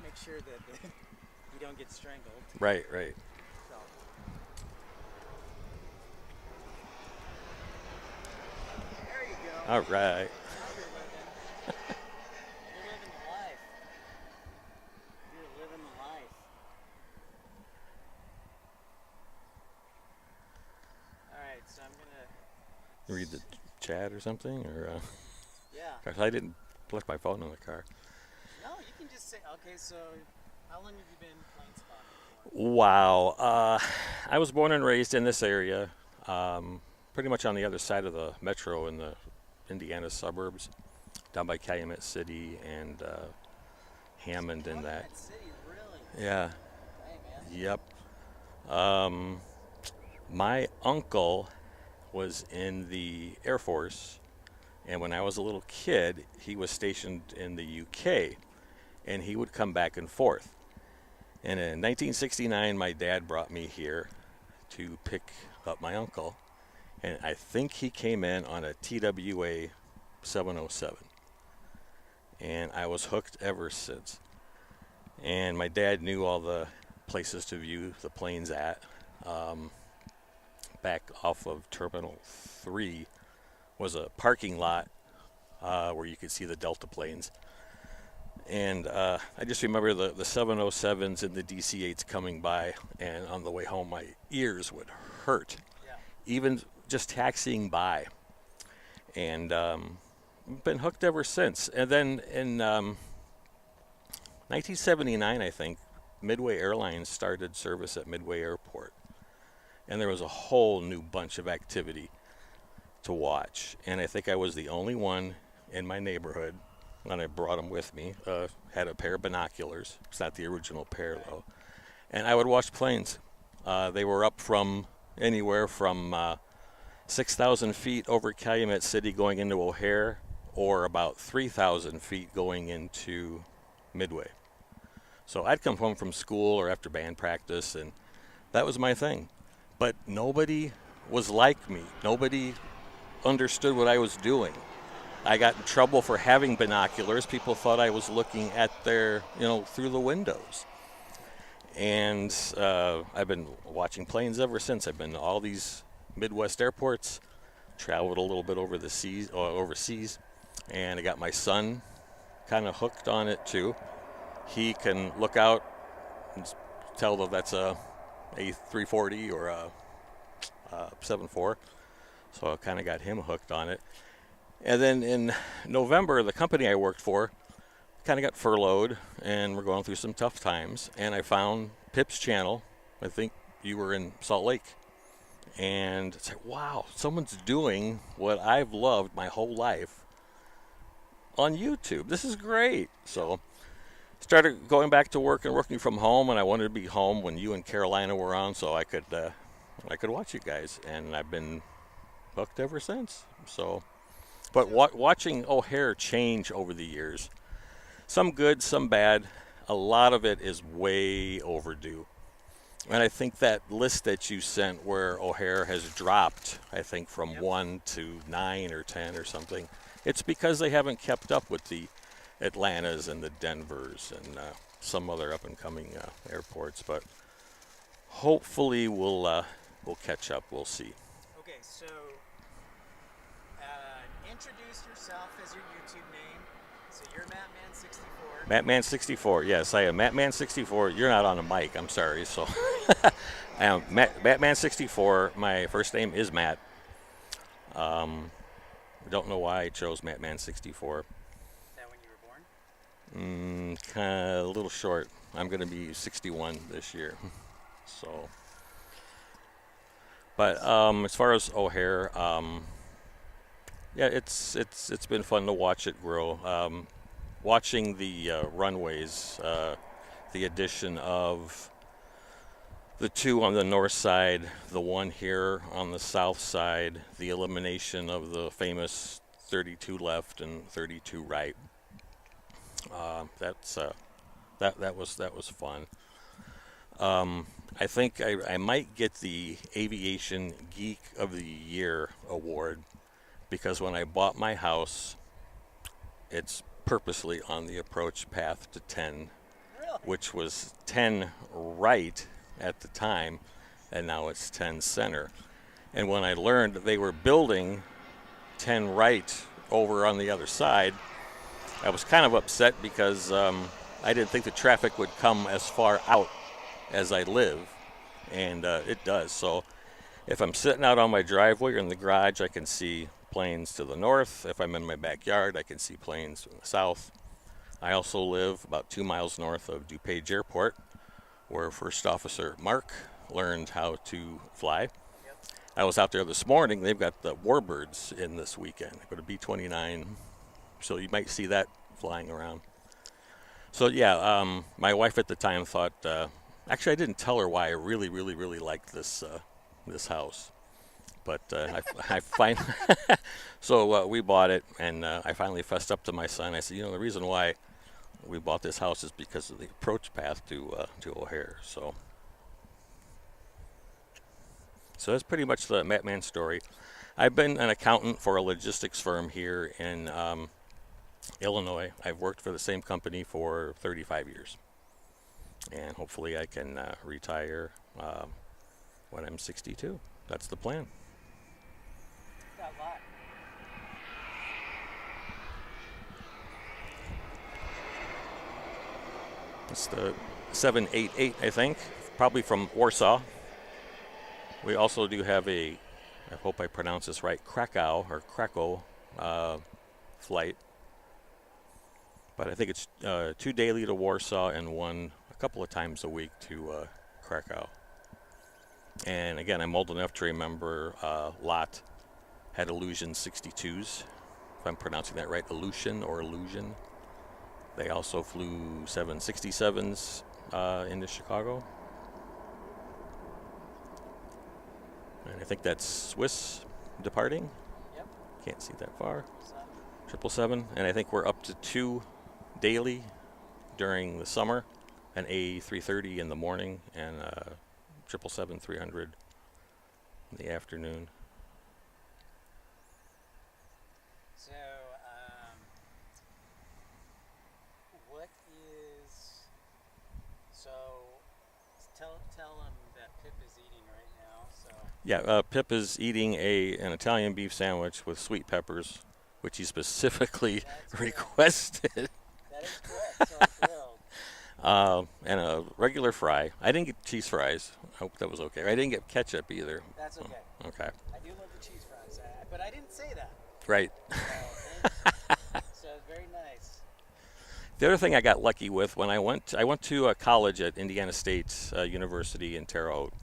Make sure that you don't get strangled. Right, right. So. There you go. All right. Now you're living. You're living the life. You're living the life. All right, so I'm gonna. Read the chat or something, or Yeah. gosh, I didn't left my phone in the car. No, you can just say. Okay, so how long have you been Planespotting for? Wow. I was born and raised in this area, pretty much on the other side of the metro in the Indiana suburbs, down by Calumet City and Hammond and that. Calumet City, really? Yeah. Hey, man. Yep. My uncle was in the Air Force, and when I was a little kid, he was stationed in the UK, and he would come back and forth. And in 1969, my dad brought me here to pick up my uncle, and I think he came in on a TWA 707, and I was hooked ever since. And my dad knew all the places to view the planes at. Back off of Terminal 3 was a parking lot where you could see the Delta planes. And I just remember the 707s and the DC-8s coming by, and on the way home, my ears would hurt, even just taxiing by. And been hooked ever since. And then in 1979, I think, Midway Airlines started service at Midway Airport. And there was a whole new bunch of activity to watch. And I think I was the only one in my neighborhood, and I brought them with me, had a pair of binoculars. It's not the original pair, though. And I would watch planes. They were up from anywhere from 6,000 feet over Calumet City going into O'Hare, or about 3,000 feet going into Midway. So I'd come home from school or after band practice, and that was my thing. But nobody was like me. Nobody understood what I was doing. I got in trouble for having binoculars. People thought I was looking at their, through the windows. And I've been watching planes ever since. I've been to all these Midwest airports, traveled a little bit over the seas or overseas, and I got my son kind of hooked on it too. He can look out and tell that that's a 340 or a 74. So I kind of got him hooked on it. And then in November, the company I worked for kind of got furloughed, and we're going through some tough times. And I found Pip's channel. I think you were in Salt Lake. And it's like, wow, someone's doing what I've loved my whole life on YouTube. This is great. So started going back to work and working from home, and I wanted to be home when you and Carolina were on, so I could watch you guys, and I've been hooked ever since. So, but watching O'Hare change over the years, some good, some bad. A lot of it is way overdue. And I think that list that you sent where O'Hare has dropped, I think from 1 to 9 or 10 or something, it's because they haven't kept up with the Atlantas and the Denvers and some other up-and-coming airports. But hopefully we'll catch up. We'll see. Okay, so introduce yourself as your YouTube name. So you're Mattman64. Mattman64, yes, I am Mattman64. You're not on a mic, I'm sorry. So I am Mattman64. My first name is Matt. I don't know why I chose Mattman64. Is that when you were born? Kind of a little short. I'm going to be 61 this year. So, but as far as O'Hare, yeah, it's been fun to watch it grow. Watching the runways, the addition of the two on the north side, the one here on the south side, the elimination of the famous 32 left and 32 right. That was fun. I think I might get the Aviation Geek of the Year award, because when I bought my house, it's purposely on the approach path to 10, which was 10 right at the time, and now it's 10 center. And when I learned that they were building 10 right over on the other side, I was kind of upset because I didn't think the traffic would come as far out as I live, and it does. So if I'm sitting out on my driveway or in the garage, I can see planes to the north. If I'm in my backyard, I can see planes to the south. I also live about 2 miles north of DuPage Airport, where First Officer Mark learned how to fly. I was out there this morning. They've got the Warbirds in this weekend. Go to B-29, so you might see that flying around. So yeah, my wife at the time thought, actually I didn't tell her why I really liked this house. But I finally, so we bought it, and I finally fessed up to my son. I said, the reason why we bought this house is because of the approach path to O'Hare. So that's pretty much the Mattman story. I've been an accountant for a logistics firm here in Illinois. I've worked for the same company for 35 years, and hopefully I can retire when I'm 62. That's the plan. Got a lot. It's the 788, I think, probably from Warsaw. We also do have a, I hope I pronounce this right, Krakow flight. But I think it's 2 daily to Warsaw and one a couple of times a week to Krakow. And again, I'm old enough to remember Lot had Illusion 62s, if I'm pronouncing that right, Illusion. They also flew 767s into Chicago. And I think that's Swiss departing. Yep. Can't see that far. 777. And I think we're up to 2 daily during the summer, an A330 in the morning and 777-300 in the afternoon. So, what is, so tell them that Pip is eating right now, so. Yeah, Pip is eating an Italian beef sandwich with sweet peppers, which he specifically That's requested. That is correct, so I'm thrilled. And a regular fry. I didn't get cheese fries. I hope that was okay. I didn't get ketchup either. That's okay. Oh, okay. I do love the cheese fries, but I didn't say that. Right. So very nice. The other thing I got lucky with when I went to college at Indiana State University in Terre Haute.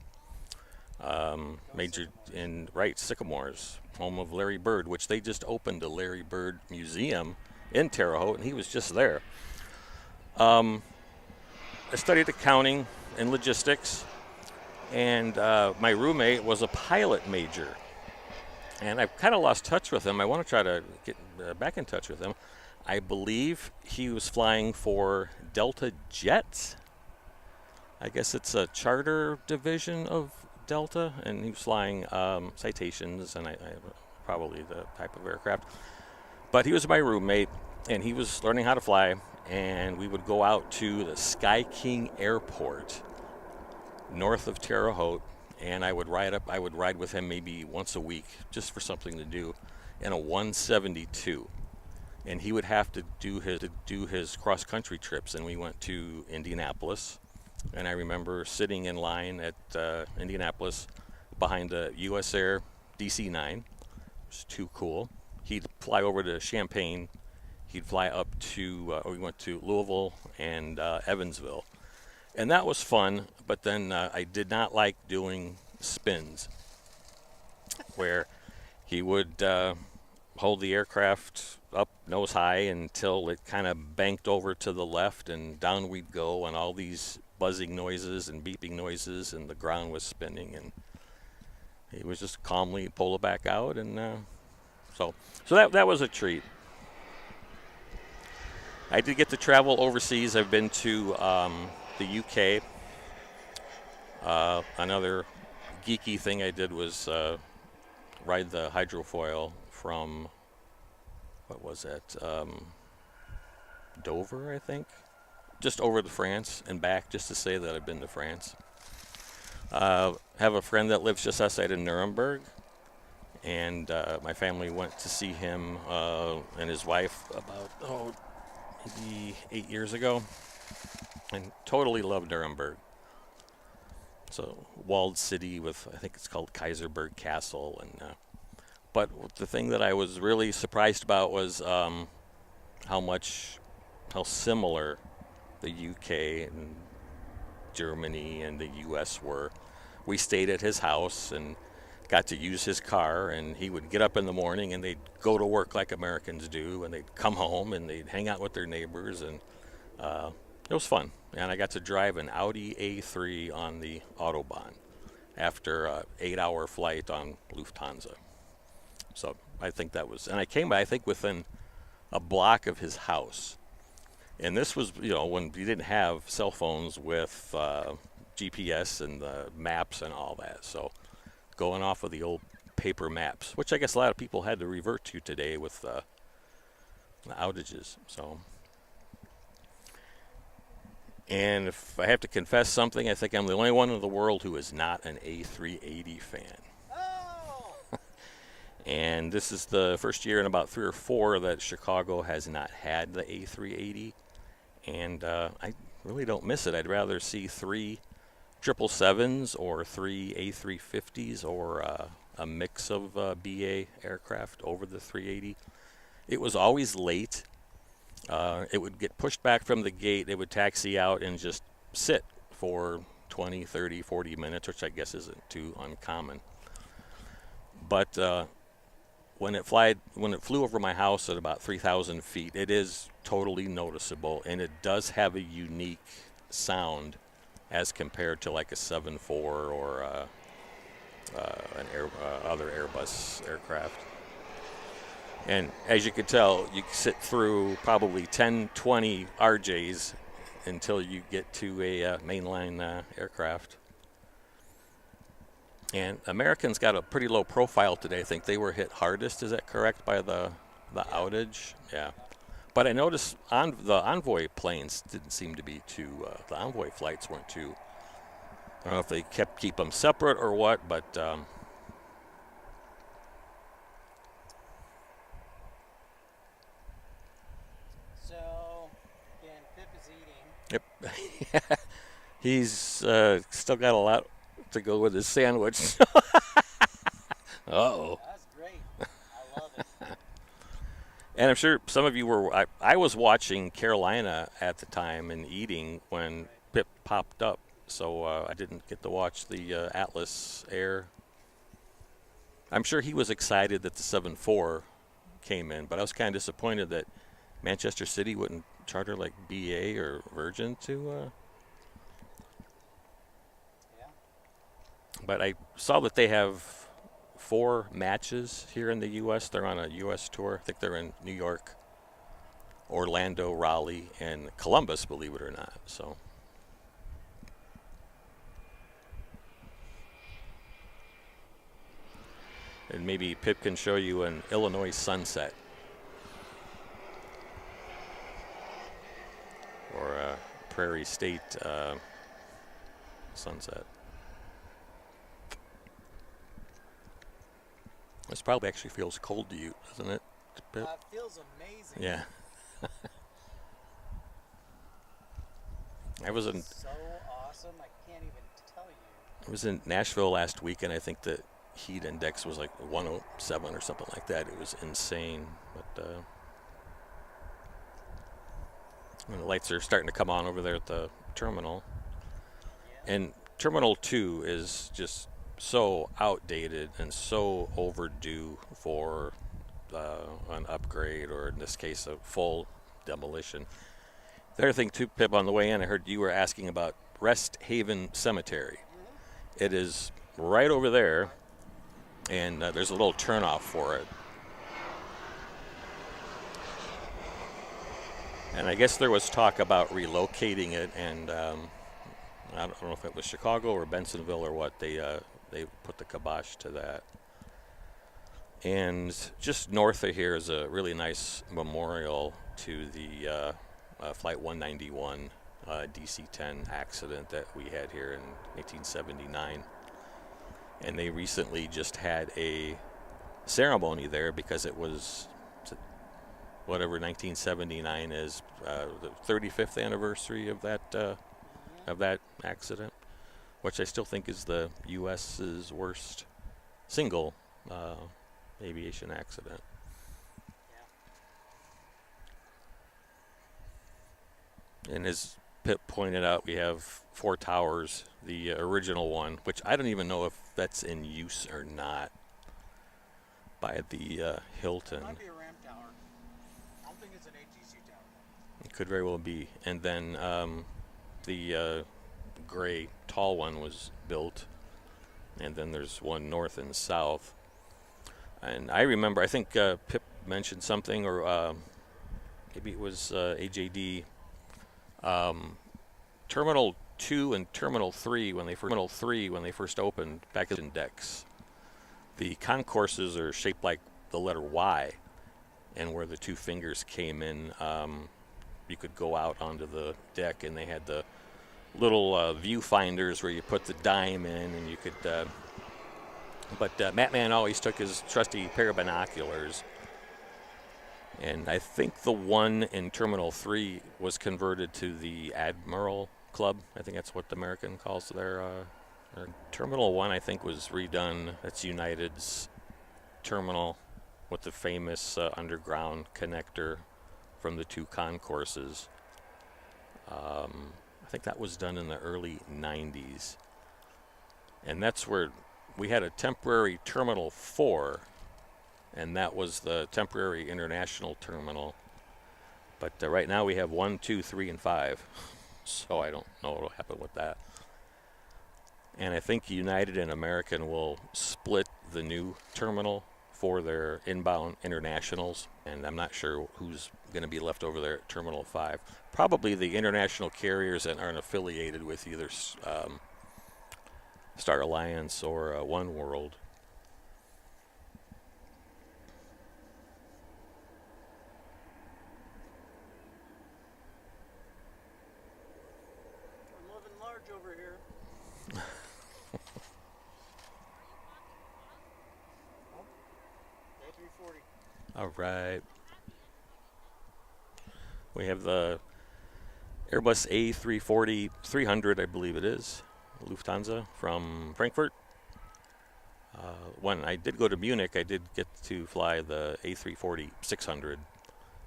Majored in Sycamores, home of Larry Bird, which they just opened a Larry Bird museum in Terre Haute, and he was just there. I studied accounting and logistics, and my roommate was a pilot major. And I've kind of lost touch with him. I want to try to get back in touch with him. I believe he was flying for Delta Jets. I guess it's a charter division of Delta, and he was flying Citations, and I probably the type of aircraft. But he was my roommate, and he was learning how to fly, and we would go out to the Sky King Airport north of Terre Haute, and I would ride with him maybe once a week just for something to do in a 172. And he would have to do his cross-country trips, and we went to Indianapolis. And I remember sitting in line at Indianapolis behind a US Air DC-9. It was too cool. He'd fly over to Champaign. He'd fly up to, we went to Louisville and Evansville. And that was fun, but then I did not like doing spins where he would hold the aircraft up nose high until it kind of banked over to the left, and down we'd go, and all these buzzing noises and beeping noises, and the ground was spinning, and he was just calmly pull it back out, and so that was a treat. I did get to travel overseas. I've been to the UK. Another geeky thing I did was ride the hydrofoil from, what was that, Dover, I think? Just over to France and back, just to say that I've been to France. Have a friend that lives just outside of Nuremberg, and my family went to see him and his wife about maybe 8 years ago, and totally loved Nuremberg. So walled city with, I think it's called Kaiserberg Castle, and but the thing that I was really surprised about was how similar the UK and Germany and the US were. We stayed at his house and got to use his car, and he would get up in the morning and they'd go to work like Americans do, and they'd come home and they'd hang out with their neighbors, and it was fun. And I got to drive an Audi A3 on the Autobahn after an 8-hour flight on Lufthansa. So I think that was, and I came by, I think, within a block of his house. And this was, when you didn't have cell phones with GPS and the maps and all that. So going off of the old paper maps, which I guess a lot of people had to revert to today with the outages. So, and if I have to confess something, I think I'm the only one in the world who is not an A380 fan. And this is the first year in about 3 or 4 that Chicago has not had the A380. And I really don't miss it. I'd rather see 3 777s or 3 A350s or a mix of BA aircraft over the 380. It was always late. It would get pushed back from the gate. It would taxi out and just sit for 20, 30, 40 minutes, which I guess isn't too uncommon. But when it flew over my house at about 3,000 feet, it is totally noticeable, and it does have a unique sound as compared to like a 7.4 or other Airbus aircraft. And as you could tell, you sit through probably 10, 20 RJs until you get to a mainline aircraft. And Americans got a pretty low profile today. I think they were hit hardest. Is that correct, by the outage? Yeah. But I noticed the Envoy planes didn't seem to be too. The Envoy flights weren't too. I don't know if they keep them separate or what, but. So, again, Pip is eating. Yep. He's still got a lot to go with his sandwich. Uh-oh. That's great. I love it. And I'm sure some of you were. I was watching Carolina at the time and eating when Pip popped up, so I didn't get to watch the Atlas Air. I'm sure he was excited that the 7.4 came in, but I was kind of disappointed that Manchester City wouldn't charter like BA or Virgin to. But I saw that they have 4 matches here in the U.S. They're on a U.S. tour. I think they're in New York, Orlando, Raleigh, and Columbus, believe it or not. So. And maybe Pip can show you an Illinois sunset. Or a Prairie State sunset. This probably actually feels cold to you, doesn't it, Pip? It feels amazing. Yeah. I was in. So awesome! I can't even tell you. I was in Nashville last week, and I think the heat index was like 107 or something like that. It was insane. But the lights are starting to come on over there at the terminal, and Terminal 2 is just so outdated and so overdue for an upgrade, or in this case, a full demolition. The other thing too, Pip, on the way in, I heard you were asking about Rest Haven Cemetery. It is right over there, and there's a little turnoff for it. And I guess there was talk about relocating it, and I don't know if it was Chicago or Bensenville or what. They put the kibosh to that. And just north of here is a really nice memorial to the Flight 191 DC-10 accident that we had here in 1879. And they recently just had a ceremony there because it was whatever 1979 is, the 35th anniversary of that accident, which I still think is the U.S.'s worst single aviation accident. And as Pip pointed out, we have 4 towers. The original one, which I don't even know if that's in use or not, by the Hilton. It might be a ramp tower. I don't think it's an ATC tower. It could very well be. And then the gray tall one was built, and then there's one north and south. And I remember, I think Pip mentioned something, or maybe it was AJD. Terminal 2 and Terminal 3 when they first opened back in decks. The concourses are shaped like the letter Y, and where the 2 fingers came in, you could go out onto the deck, and they had the little viewfinders where you put the dime in, and you could. But Matt Man always took his trusty pair of binoculars And I think the one in Terminal 3 was converted to the Admiral Club. I think that's what the American calls their Terminal 1, I think, was redone. That's United's terminal with the famous underground connector from the two concourses. I think that was done in the early 90s. And that's where we had a temporary Terminal 4, and that was the temporary international terminal. But right now we have 1, 2, 3, and 5. So I don't know what will happen with that. And I think United and American will split the new terminal for their inbound internationals. And I'm not sure who's going to be left over there at Terminal 5. Probably the international carriers that aren't affiliated with either Star Alliance or One World. I'm living large over here. A340. All right. We have the Airbus A340-300, I believe it is, Lufthansa from Frankfurt. When I did go to Munich, I did get to fly the A340-600.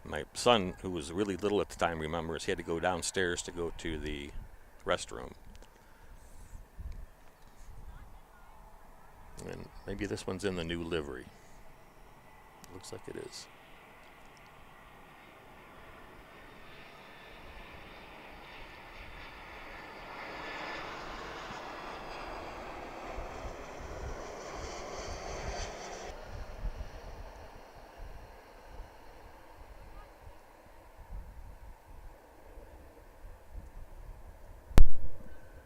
My son, who was really little at the time, remembers he had to go downstairs to go to the restroom. And maybe this one's in the new livery. Looks like it is.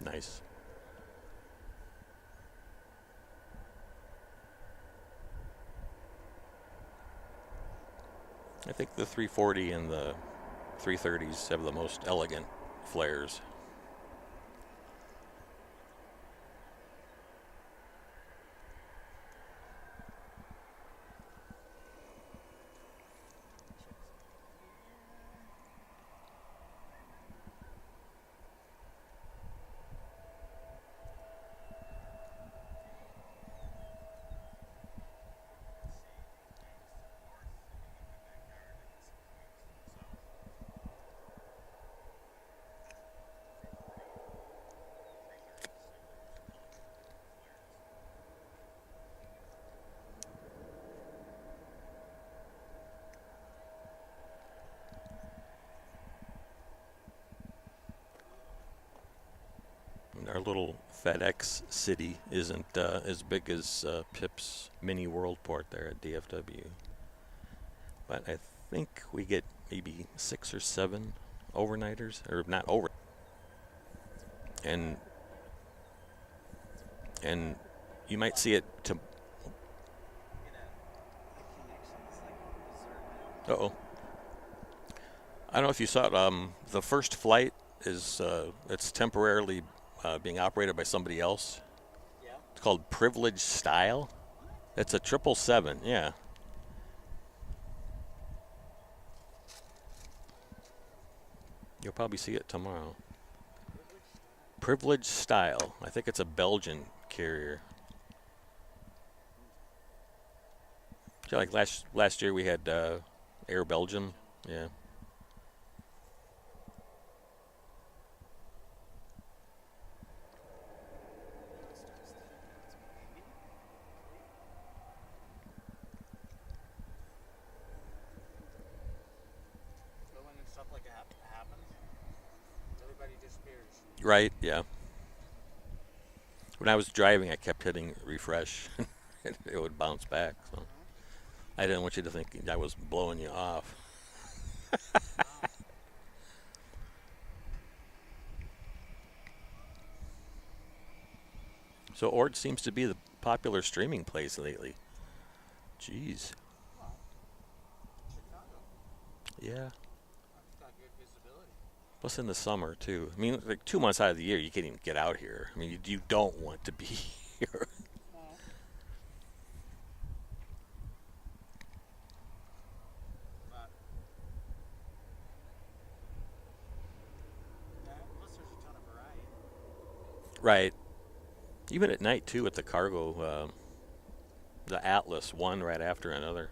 Nice. I think the 340 and the 330s have the most elegant flares. Our little FedEx city isn't as big as Pip's mini worldport there at DFW. But I think we get maybe 6 or 7 overnighters, or not over. And you might see it to. Uh-oh. I don't know if you saw it. The first flight is it's temporarily being operated by somebody else. Yeah. It's called Privilege Style. It's a 777, yeah. You'll probably see it tomorrow. Privilege Style. I think it's a Belgian carrier. Yeah, like last year we had Air Belgium, yeah. Right, yeah. When I was driving, I kept hitting refresh. It would bounce back. So I didn't want you to think I was blowing you off. So ORD seems to be the popular streaming place lately. Jeez. Yeah. Plus in the summer, too. I mean, like 2 months out of the year, you can't even get out here. I mean, you don't want to be here. Right. Even at night too, with the cargo, the Atlas, one right after another.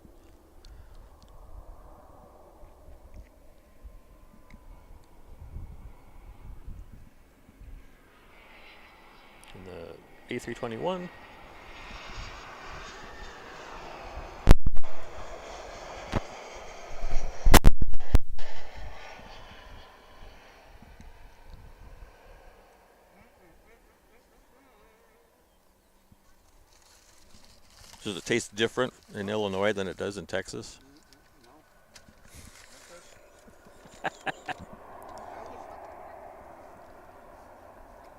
And the A321. Does it taste different in Illinois than it does in Texas? No.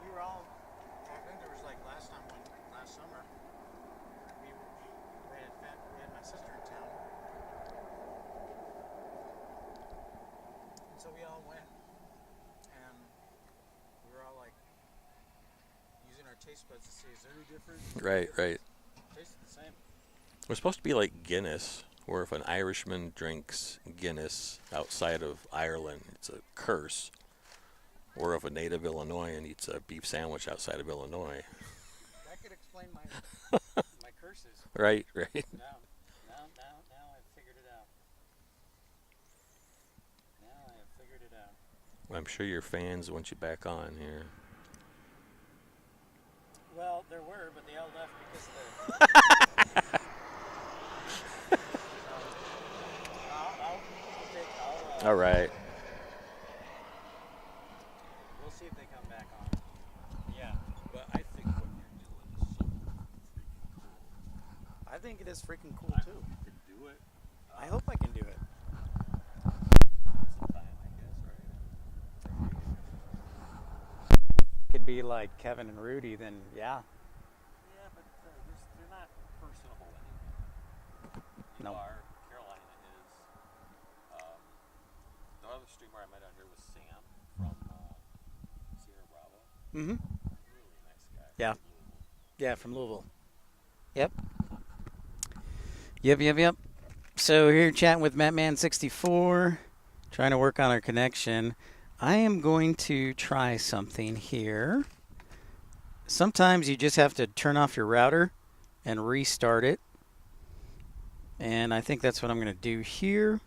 We were all, I think there was like last summer, we had my sister in town. And so we all went, and we were all like using our taste buds to see, is there any difference? Right, right. Tastes the same. We're supposed to be like Guinness, where if an Irishman drinks Guinness outside of Ireland, it's a curse. Or if a native Illinoisan eats a beef sandwich outside of Illinois. That could explain my my curses. Right, right. Now I've figured it out. Now I have figured it out. I'm sure your fans want you back on here. Well, there were, but they all left because of the. All right. We'll see if they come back on. Yeah. But I think what you're doing is so freaking cool. I think it is freaking cool too. You can do it. I hope I can do it. Sometime, I guess, right? Could be like Kevin and Rudy, then yeah. Yeah, but they're not personable anymore. You No. are. Carolina is. The other streamer I met out here was Sam from Sierra Bravo. Mm-hmm. Really nice guy. Yeah. From Louisville. Yeah, from Louisville. Yep. Yep. So here chatting with Mattman64, trying to work on our connection. I am going to try something here. Sometimes you just have to turn off your router and restart it. And I think that's what I'm going to do here.